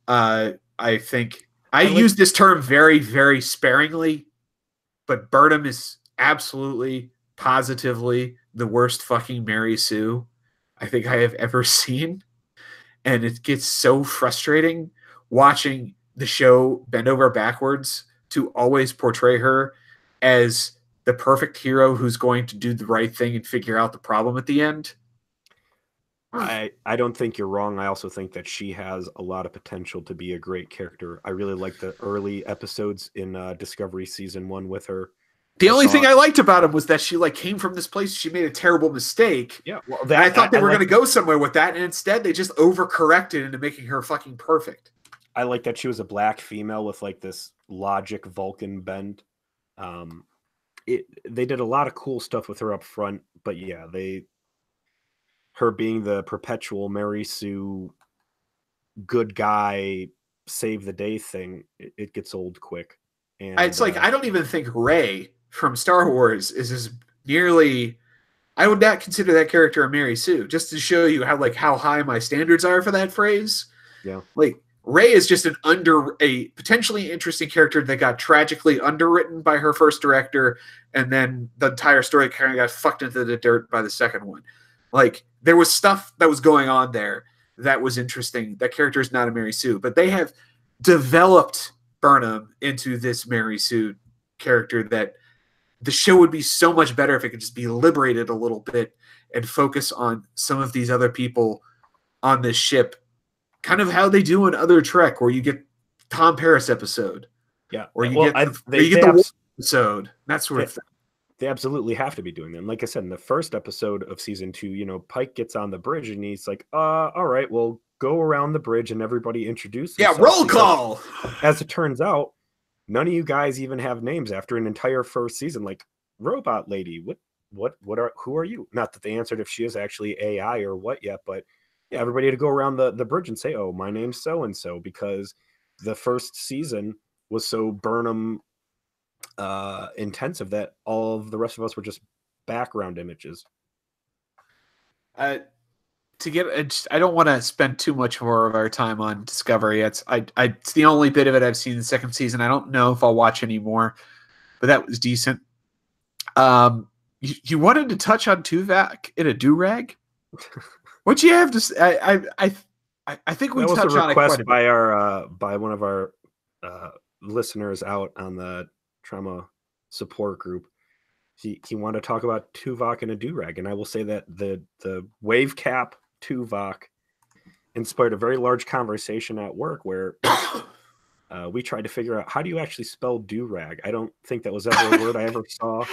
I think I use this term very, very sparingly, but Burnham is absolutely positively the worst fucking Mary Sue I think I have ever seen. And it gets so frustrating watching the show bend over backwards to always portray her as the perfect hero who's going to do the right thing and figure out the problem at the end. I don't think you're wrong. I also think that she has a lot of potential to be a great character. I really like the early episodes in Discovery season 1 with her. The only thing I liked about him was that she like came from this place. She made a terrible mistake. Yeah, well, and I thought they were going to go somewhere with that, and instead they just overcorrected into making her fucking perfect. I like that she was a black female with like this logic Vulcan bend. They did a lot of cool stuff with her up front, but yeah, her being the perpetual Mary Sue, good guy, save the day thing, it gets old quick. And it's like I don't even think Rey from Star Wars is as nearly. I would not consider that character a Mary Sue. Just to show you how high my standards are for that phrase. Yeah, like Rey is just a potentially interesting character that got tragically underwritten by her first director, and then the entire story kind of got fucked into the dirt by the second one. Like there was stuff that was going on there that was interesting. That character is not a Mary Sue, but they have developed Burnham into this Mary Sue character that the show would be so much better if it could just be liberated a little bit and focus on some of these other people on this ship, kind of how they do in other Trek, where you get Tom Paris episode, or you get the episode, that sort of thing. They absolutely have to be doing them. Like I said, in the first episode of season 2, Pike gets on the bridge and he's like, all right, well, go around the bridge and everybody introduces. Yeah, roll call. As it turns out, none of you guys even have names after an entire first season. Like, robot lady, who are you? Not that they answered if she is actually AI or what yet, but yeah, everybody had to go around the bridge and say, oh, my name's so-and-so, because the first season was so Burnham intensive that all of the rest of us were just background images. I don't want to spend too much more of our time on Discovery. It's the only bit of it I've seen in the second season. I don't know if I'll watch any more, but that was decent. You wanted to touch on Tuvok in a do-rag? What'd you have to say? I think we touched on it quite a bit. By one of our listeners out on the trauma support group. He wanted to talk about Tuvok and a do-rag, and I will say that the wave cap Tuvok inspired a very large conversation at work where we tried to figure out, how do you actually spell do-rag? I don't think that was ever a word I ever saw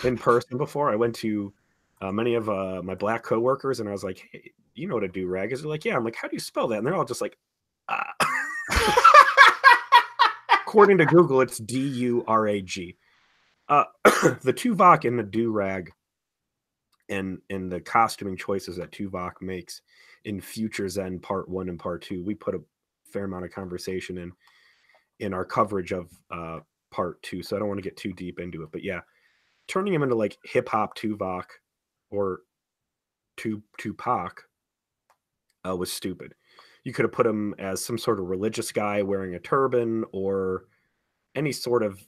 in person before. I went to many of my black coworkers and I was like, hey, you know what a do-rag is? They're like, yeah. I'm like, how do you spell that? And they're all just like, According to Google, it's D-U-R-A-G. The Tuvok and the do-rag and the costuming choices that Tuvok makes in Future Zen Part 1 and Part 2, we put a fair amount of conversation in our coverage of Part 2, so I don't want to get too deep into it. But yeah, turning him into like hip-hop Tuvok or Tupac was stupid. You could have put him as some sort of religious guy wearing a turban or any sort of...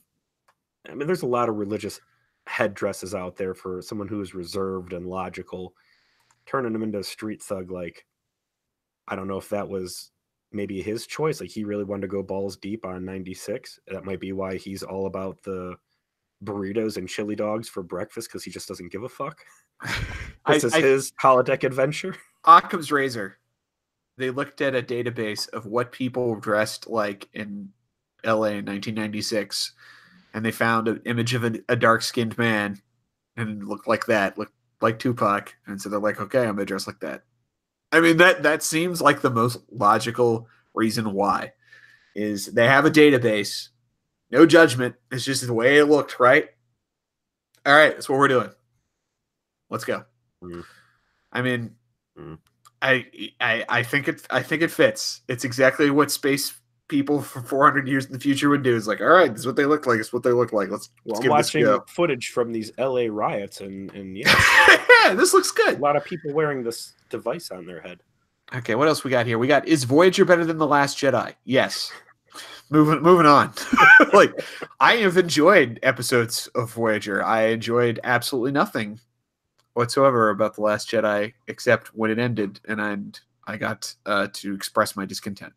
I mean, there's a lot of religious headdresses out there for someone who is reserved and logical. Turning him into a street thug, like, I don't know if that was maybe his choice. Like, he really wanted to go balls deep on 96. That might be why he's all about the burritos and chili dogs for breakfast, because he just doesn't give a fuck. This is his holodeck adventure. Occam's razor. They looked at a database of what people dressed like in LA in 1996, and they found an image of a dark-skinned man and looked like that, looked like Tupac. And so they're like, okay, I'm going to dress like that. I mean, that seems like the most logical reason why. Is they have a database, no judgment. It's just the way it looked, right? All right, that's what we're doing. Let's go. I mean, I think it fits. It's exactly what space people for 400 years in the future would do. It's like, all right, this is what they look like. It's what they look like. Let's give this a go. Footage from these LA riots, and yeah, yeah, this looks good. A lot of people wearing this device on their head. Okay, what else we got here? We got, is Voyager better than The Last Jedi? Yes. moving on. Like, I have enjoyed episodes of Voyager. I enjoyed absolutely nothing whatsoever about The Last Jedi, except when it ended, and I got to express my discontent.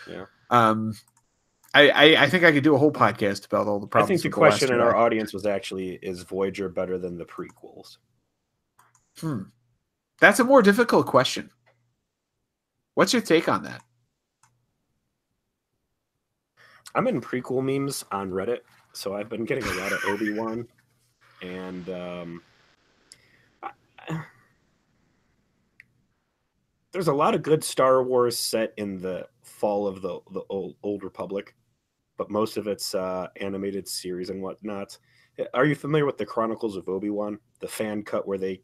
Yeah. I think I could do a whole podcast about all the I think problems the with The Last question in Jedi. our audience was actually, is Voyager better than the prequels? That's a more difficult question. What's your take on that? I'm in prequel memes on Reddit, so I've been getting a lot of Obi-Wan, and there's a lot of good Star Wars set in the fall of the old Republic, but most of it's animated series and whatnot. Are you familiar with the Chronicles of Obi-Wan, the fan cut where they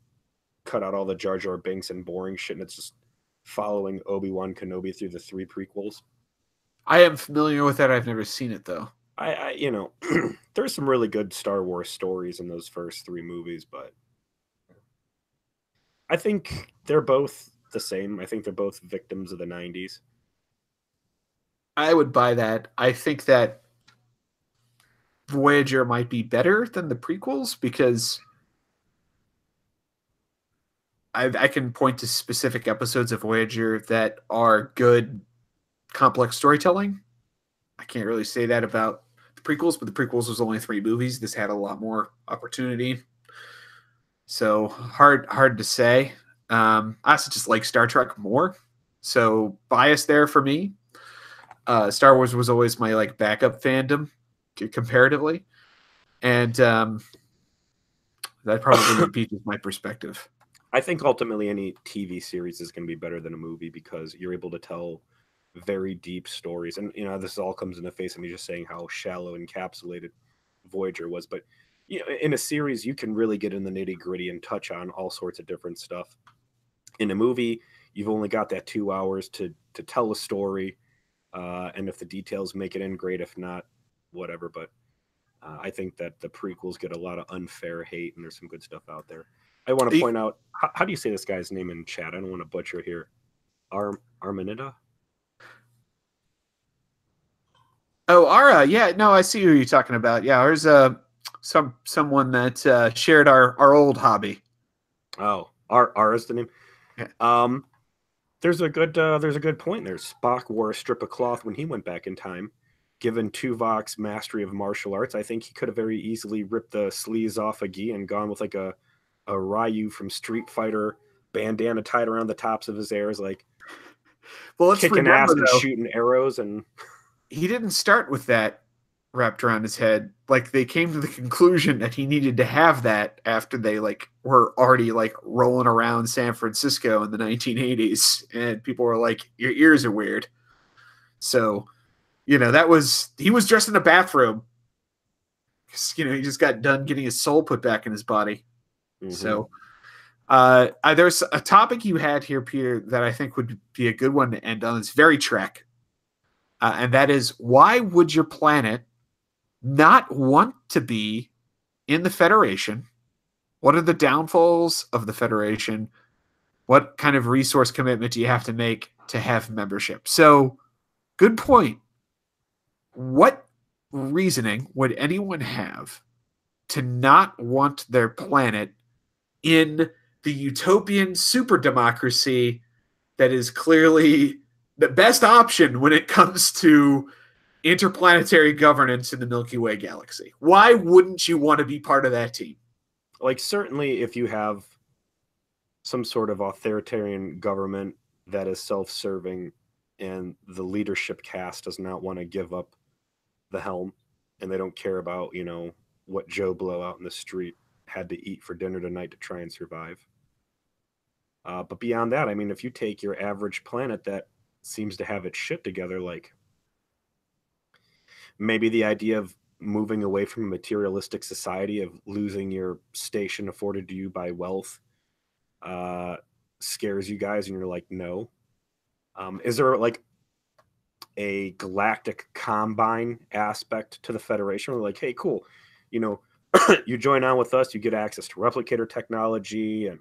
cut out all the Jar Jar Binks and boring shit, and it's just following Obi-Wan Kenobi through the 3 prequels? I am familiar with that. I've never seen it though. I there's some really good Star Wars stories in those first 3 movies, but I think they're both the same. I think they're both victims of the 90s. I would buy that. I think that Voyager might be better than the prequels because I can point to specific episodes of Voyager that are good, complex storytelling. I can't really say that about the prequels, but the prequels was only 3 movies. This had a lot more opportunity. So hard to say. I also just like Star Trek more. So bias there for me. Star Wars was always my like backup fandom comparatively. And that probably impeaches my perspective. I think ultimately any TV series is going to be better than a movie because you're able to tell very deep stories. And, this all comes in the face of me just saying how shallow encapsulated Voyager was. But, in a series, you can really get in the nitty gritty and touch on all sorts of different stuff. In a movie, you've only got that 2 hours to tell a story. And if the details make it in, great. If not, whatever. But I think that the prequels get a lot of unfair hate, and there's some good stuff out there. I want to point out, how do you say this guy's name in chat? I don't want to butcher it here. Armanida? Oh, Ara, yeah, no, I see who you're talking about. Yeah, there's someone that shared our old hobby. Oh, R is the name. Yeah. There's a good point there. Spock wore a strip of cloth when he went back in time. Given Tuvok's mastery of martial arts, I think he could have very easily ripped the sleeves off of Guy and gone with like a Ryu from Street Fighter bandana tied around the tops of his ears, like let's kicking remember, ass and though, shooting arrows. And he didn't start with that wrapped around his head. Like, they came to the conclusion that he needed to have that after they like were already like rolling around San Francisco in the 1980s, and people were like, "Your ears are weird." So, he was dressed in a bathrobe. He just got done getting his soul put back in his body. Mm-hmm. So, there's a topic you had here, Peter, that I think would be a good one to end on. It's very Trek. And that is, why would your planet not want to be in the Federation? What are the downfalls of the Federation? What kind of resource commitment do you have to make to have membership? So, good point. What reasoning would anyone have to not want their planet in the utopian super democracy that is clearly the best option when it comes to interplanetary governance in the Milky Way galaxy? Why wouldn't you want to be part of that team? Like, certainly if you have some sort of authoritarian government that is self-serving and the leadership cast does not want to give up the helm, and they don't care about, what Joe Blow out in the street had to eat for dinner tonight to try and survive. But beyond that, I mean, if you take your average planet that seems to have its shit together, like maybe the idea of moving away from a materialistic society, of losing your station afforded to you by wealth, scares you guys, and you're like, no. Is there like a galactic combine aspect to the Federation? We're like, hey, cool, you join on with us, you get access to replicator technology and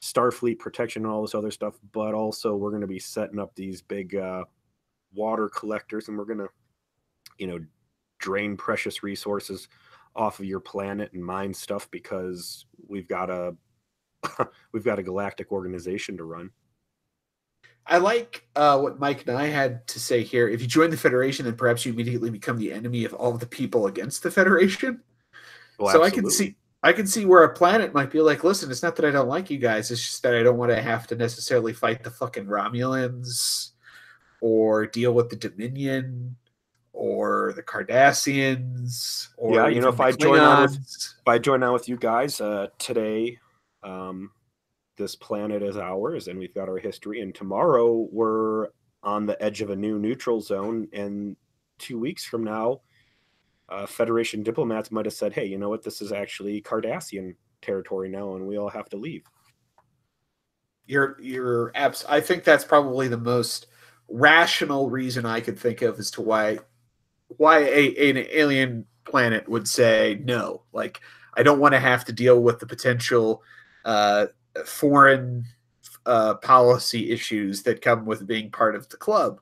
Starfleet protection and all this other stuff, but also we're going to be setting up these big water collectors, and we're going to you know, drain precious resources off of your planet and mine stuff because we've got a we've got a galactic organization to run. I like what Mike and I had to say here. If you join the Federation, then perhaps you immediately become the enemy of all of the people against the Federation. Well, So absolutely. I can see where a planet might be like, listen, it's not that I don't like you guys, it's just that I don't want to have to necessarily fight the fucking Romulans or deal with the Dominion or the Cardassians Yeah, or you know, even the Klingons. if I join on with you guys today, um, this planet is ours, and we've got our history. And tomorrow we're on the edge of a new neutral zone, and 2 weeks from now, Federation diplomats might have said, "Hey, you know what? This is actually Cardassian territory now, and we all have to leave." You're abs- I think that's probably the most rational reason I could think of as to why an alien planet would say no. Like, I don't want to have to deal with the potential uh, foreign policy issues that come with being part of the club.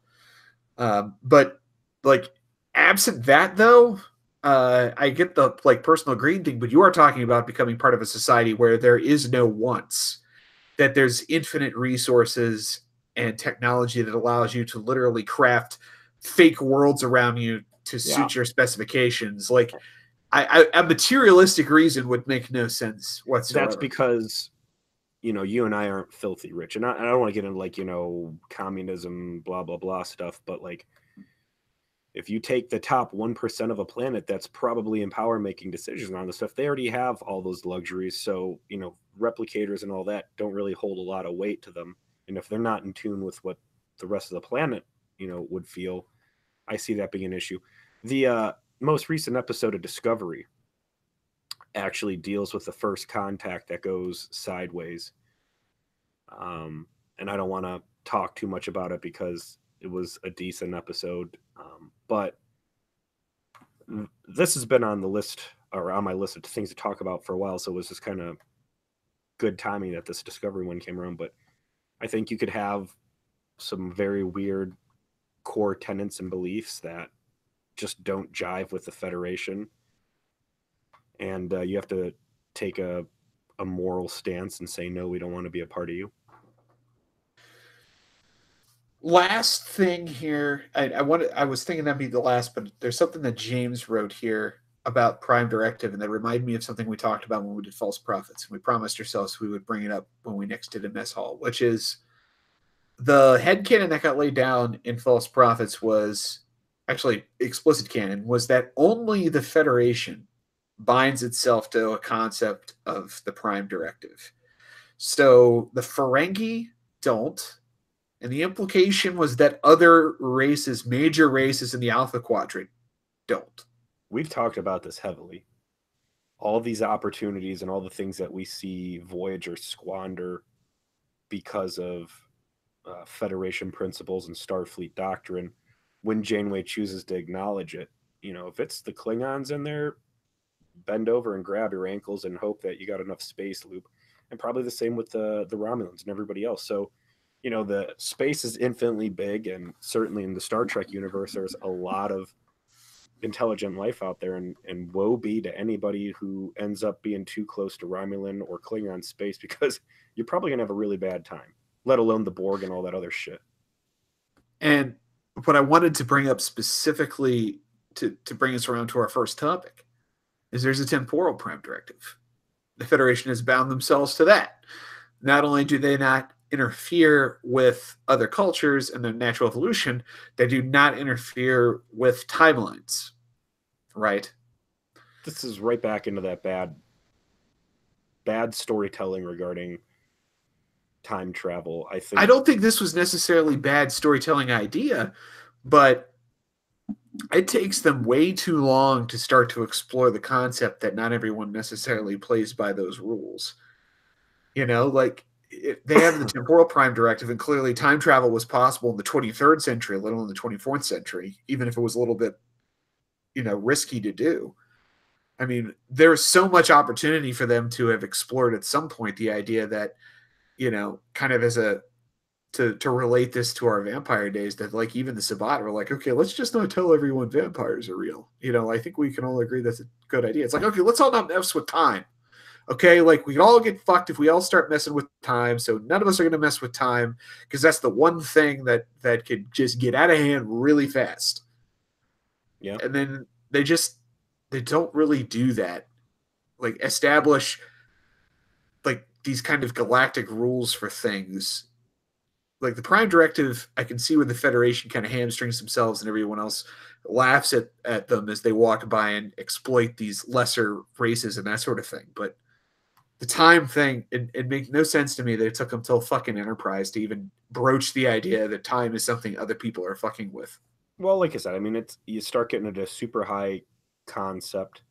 But like, absent that, though, I get the like personal green thing. But you are talking about becoming part of a society where there is no wants, that there's infinite resources and technology that allows you to literally craft fake worlds around you to Yeah, suit your specifications. Like, a materialistic reason would make no sense that's whatsoever. because you and I aren't filthy rich, and I don't want to get into like communism, blah blah blah stuff, but like if you take the top 1% of a planet that's probably in power making decisions on the stuff, they already have all those luxuries. So, replicators and all that don't really hold a lot of weight to them. And if they're not in tune with what the rest of the planet, would feel, I see that being an issue. The most recent episode of Discovery actually deals with the first contact that goes sideways. And I don't want to talk too much about it because it was a decent episode. But this has been on the list or on my list of things to talk about for a while. So it was just kind of good timing that this Discovery one came around. But I think you could have some very weird core tenets and beliefs that just don't jive with the Federation. And you have to take a moral stance and say, no, we don't want to be a part of you. Last thing here, I was thinking that'd be the last, but there's something that James wrote here about Prime Directive, and that reminded me of something we talked about when we did False Prophets. We promised ourselves we would bring it up when we next did a mess hall, which is the headcanon that got laid down in False Prophets was actually explicit canon, was that only the Federation binds itself to a concept of the Prime Directive. So the Ferengi don't. And the implication was that other races, major races in the Alpha Quadrant, don't. We've talked about this heavily. All these opportunities and all the things that we see Voyager squander because of Federation principles and Starfleet doctrine, when Janeway chooses to acknowledge it, if it's the Klingons in there, bend over and grab your ankles and hope that you got enough space, Loop. And probably the same with the Romulans and everybody else. So, the space is infinitely big, and certainly in the Star Trek universe, there's a lot of intelligent life out there, and woe be to anybody who ends up being too close to Romulan or Klingon space, because you're probably gonna have a really bad time, let alone the Borg and all that other shit. And what I wanted to bring up specifically to bring us around to our first topic is there's a temporal prime directive. The Federation has bound themselves to that. Not only do they not interfere with other cultures and their natural evolution, they do not interfere with timelines, right? This is right back into that bad storytelling regarding time travel. I don't think this was necessarily bad storytelling idea, but it takes them way too long to start to explore the concept that not everyone necessarily plays by those rules. Like, they have the temporal prime directive, and clearly time travel was possible in the 23rd century, let alone the 24th century, even if it was a little bit, risky to do. I mean, there's so much opportunity for them to have explored at some point the idea that, kind of as a to relate this to our vampire days, that like even the Sabbat were like, okay, let's just not tell everyone vampires are real. I think we can all agree that's a good idea. It's like, okay, let's all not mess with time. Okay, like we can all get fucked if we all start messing with time. So none of us are going to mess with time because that's the one thing that could just get out of hand really fast. Yeah. And then they don't really do that. Like establish like these kind of galactic rules for things. Like the Prime Directive, I can see where the Federation kind of hamstrings themselves and everyone else laughs at them as they walk by and exploit these lesser races and that sort of thing. But the time thing, it makes no sense to me that it took them till fucking Enterprise to even broach the idea that time is something other people are fucking with. Well, like I said, I mean, you start getting into a super high concept.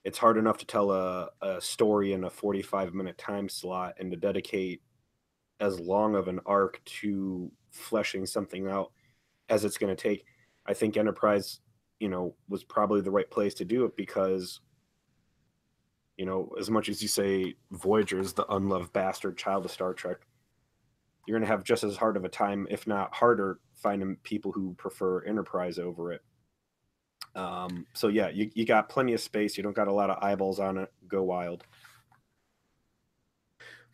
It's hard enough to tell a story in a 45-minute time slot and to dedicate as long of an arc to fleshing something out as it's going to take. I think Enterprise, was probably the right place to do it because, as much as you say Voyager is the unloved bastard child of Star Trek, you're going to have just as hard of a time, if not harder, finding people who prefer Enterprise over it. So yeah, you got plenty of space. You don't got a lot of eyeballs on it. Go wild.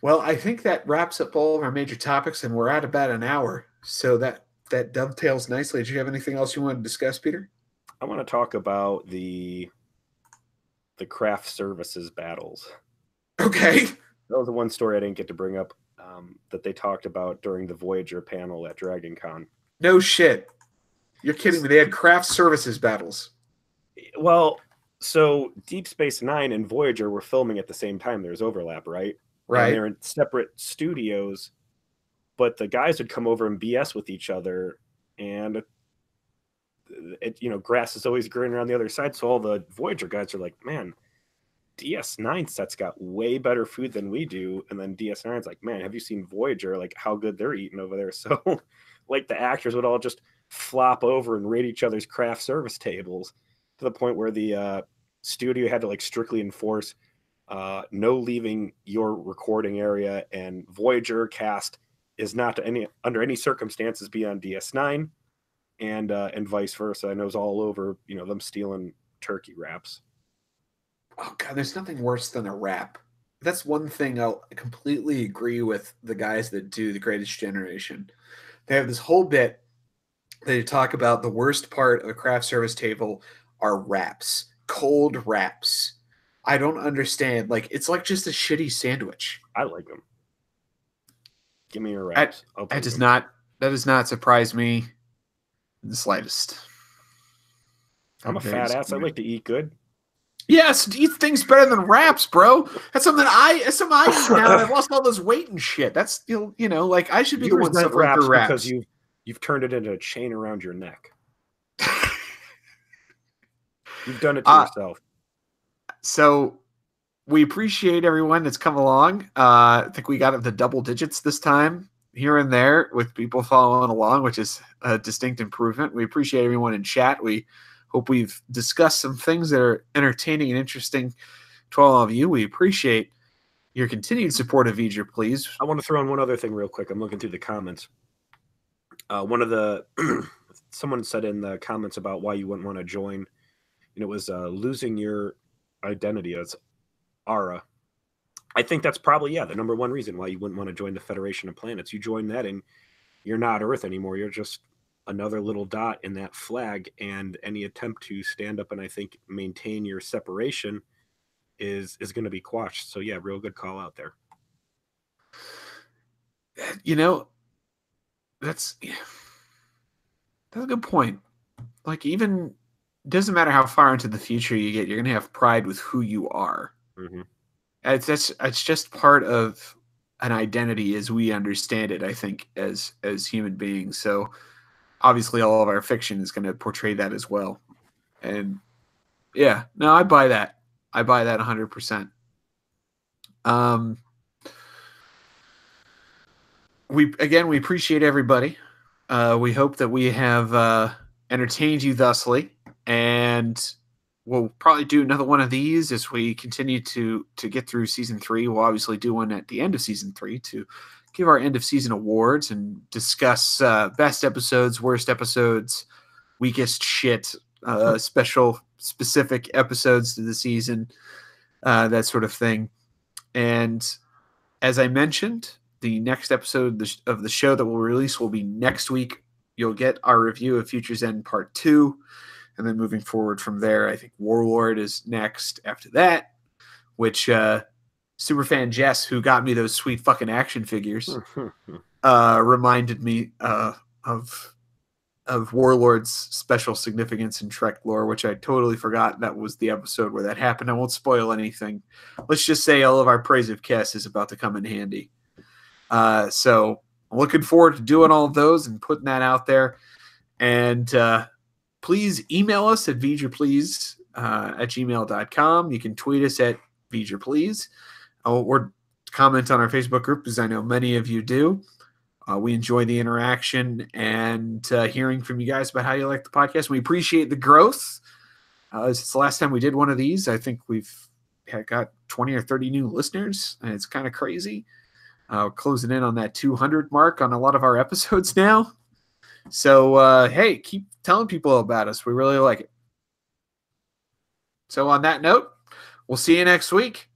Well, I think that wraps up all of our major topics, and we're at about an hour. So that dovetails nicely. Did you have anything else you want to discuss, Peter? I want to talk about the craft services battles. Okay. That was the one story I didn't get to bring up that they talked about during the Voyager panel at Dragon Con. No shit. You're kidding me. They had craft services battles. Well, so Deep Space Nine and Voyager were filming at the same time. There's overlap, right? Right. And they're in separate studios, but the guys would come over and BS with each other, and grass is always greener on the other side. So all the Voyager guys are like, man, DS9 set's got way better food than we do. And then DS9's like, man, have you seen Voyager? Like how good they're eating over there. So like the actors would all just flop over and raid each other's craft service tables to the point where the studio had to like strictly enforce no leaving your recording area, and Voyager cast is not to under any circumstances be on DS9, and vice versa. And it was all over, them stealing turkey wraps. Oh God, there's nothing worse than a rap. That's one thing I'll completely agree with the guys that do The Greatest Generation. They have this whole bit. They talk about the worst part of a craft service table are wraps, cold wraps. I don't understand. Like it's like just a shitty sandwich. I like them. Give me your wraps. That does not surprise me in the slightest. I'm a fat ass. I like to eat good. Yes, eat things better than wraps, bro. That's something I eat now. I've lost all this weight and shit. That's like I should be the one suffering through wraps because you've turned it into a chain around your neck. You've done it to yourself. So we appreciate everyone that's come along. I think we got up to double digits this time, here and there, with people following along, which is a distinct improvement. We appreciate everyone in chat. We hope we've discussed some things that are entertaining and interesting to all of you. We appreciate your continued support of Vger, please. I want to throw in one other thing real quick. I'm looking through the comments. Someone said in the comments about why you wouldn't want to join, and it was losing your identity as Ara. I think that's probably, the number one reason why you wouldn't want to join the Federation of Planets. You join that and you're not Earth anymore. You're just another little dot in that flag, and any attempt to stand up and I think maintain your separation is going to be quashed. So yeah, real good call out there. That's a good point. Like even doesn't matter how far into the future you get, you're going to have pride with who you are. Mm-hmm. It's just part of an identity as we understand it, I think, as human beings. So obviously all of our fiction is going to portray that as well. And yeah, no, I buy that. I buy that 100%. We appreciate everybody. We hope that we have entertained you thusly, and we'll probably do another one of these as we continue to get through season 3. We'll obviously do one at the end of season 3 to give our end of season awards and discuss best episodes, worst episodes, weakest shit, special specific episodes to the season, that sort of thing. And as I mentioned, the next episode of the show that we'll release will be next week. You'll get our review of Future's End Part 2. And then moving forward from there, I think Warlord is next after that, which Superfan Jess, who got me those sweet fucking action figures, reminded me of Warlord's special significance in Trek lore, which I totally forgot that was the episode where that happened. I won't spoil anything. Let's just say all of our praise of Kess is about to come in handy. So I'm looking forward to doing all of those and putting that out there. And please email us at vgerplease at gmail.com. You can tweet us at vgerplease, or comment on our Facebook group, as I know many of you do. We enjoy the interaction and hearing from you guys about how you like the podcast. We appreciate the growth. Since the last time we did one of these, I think we've got 20 or 30 new listeners, and it's kind of crazy. Closing in on that 200 mark on a lot of our episodes now. So, hey, keep telling people about us. We really like it. So on that note, we'll see you next week.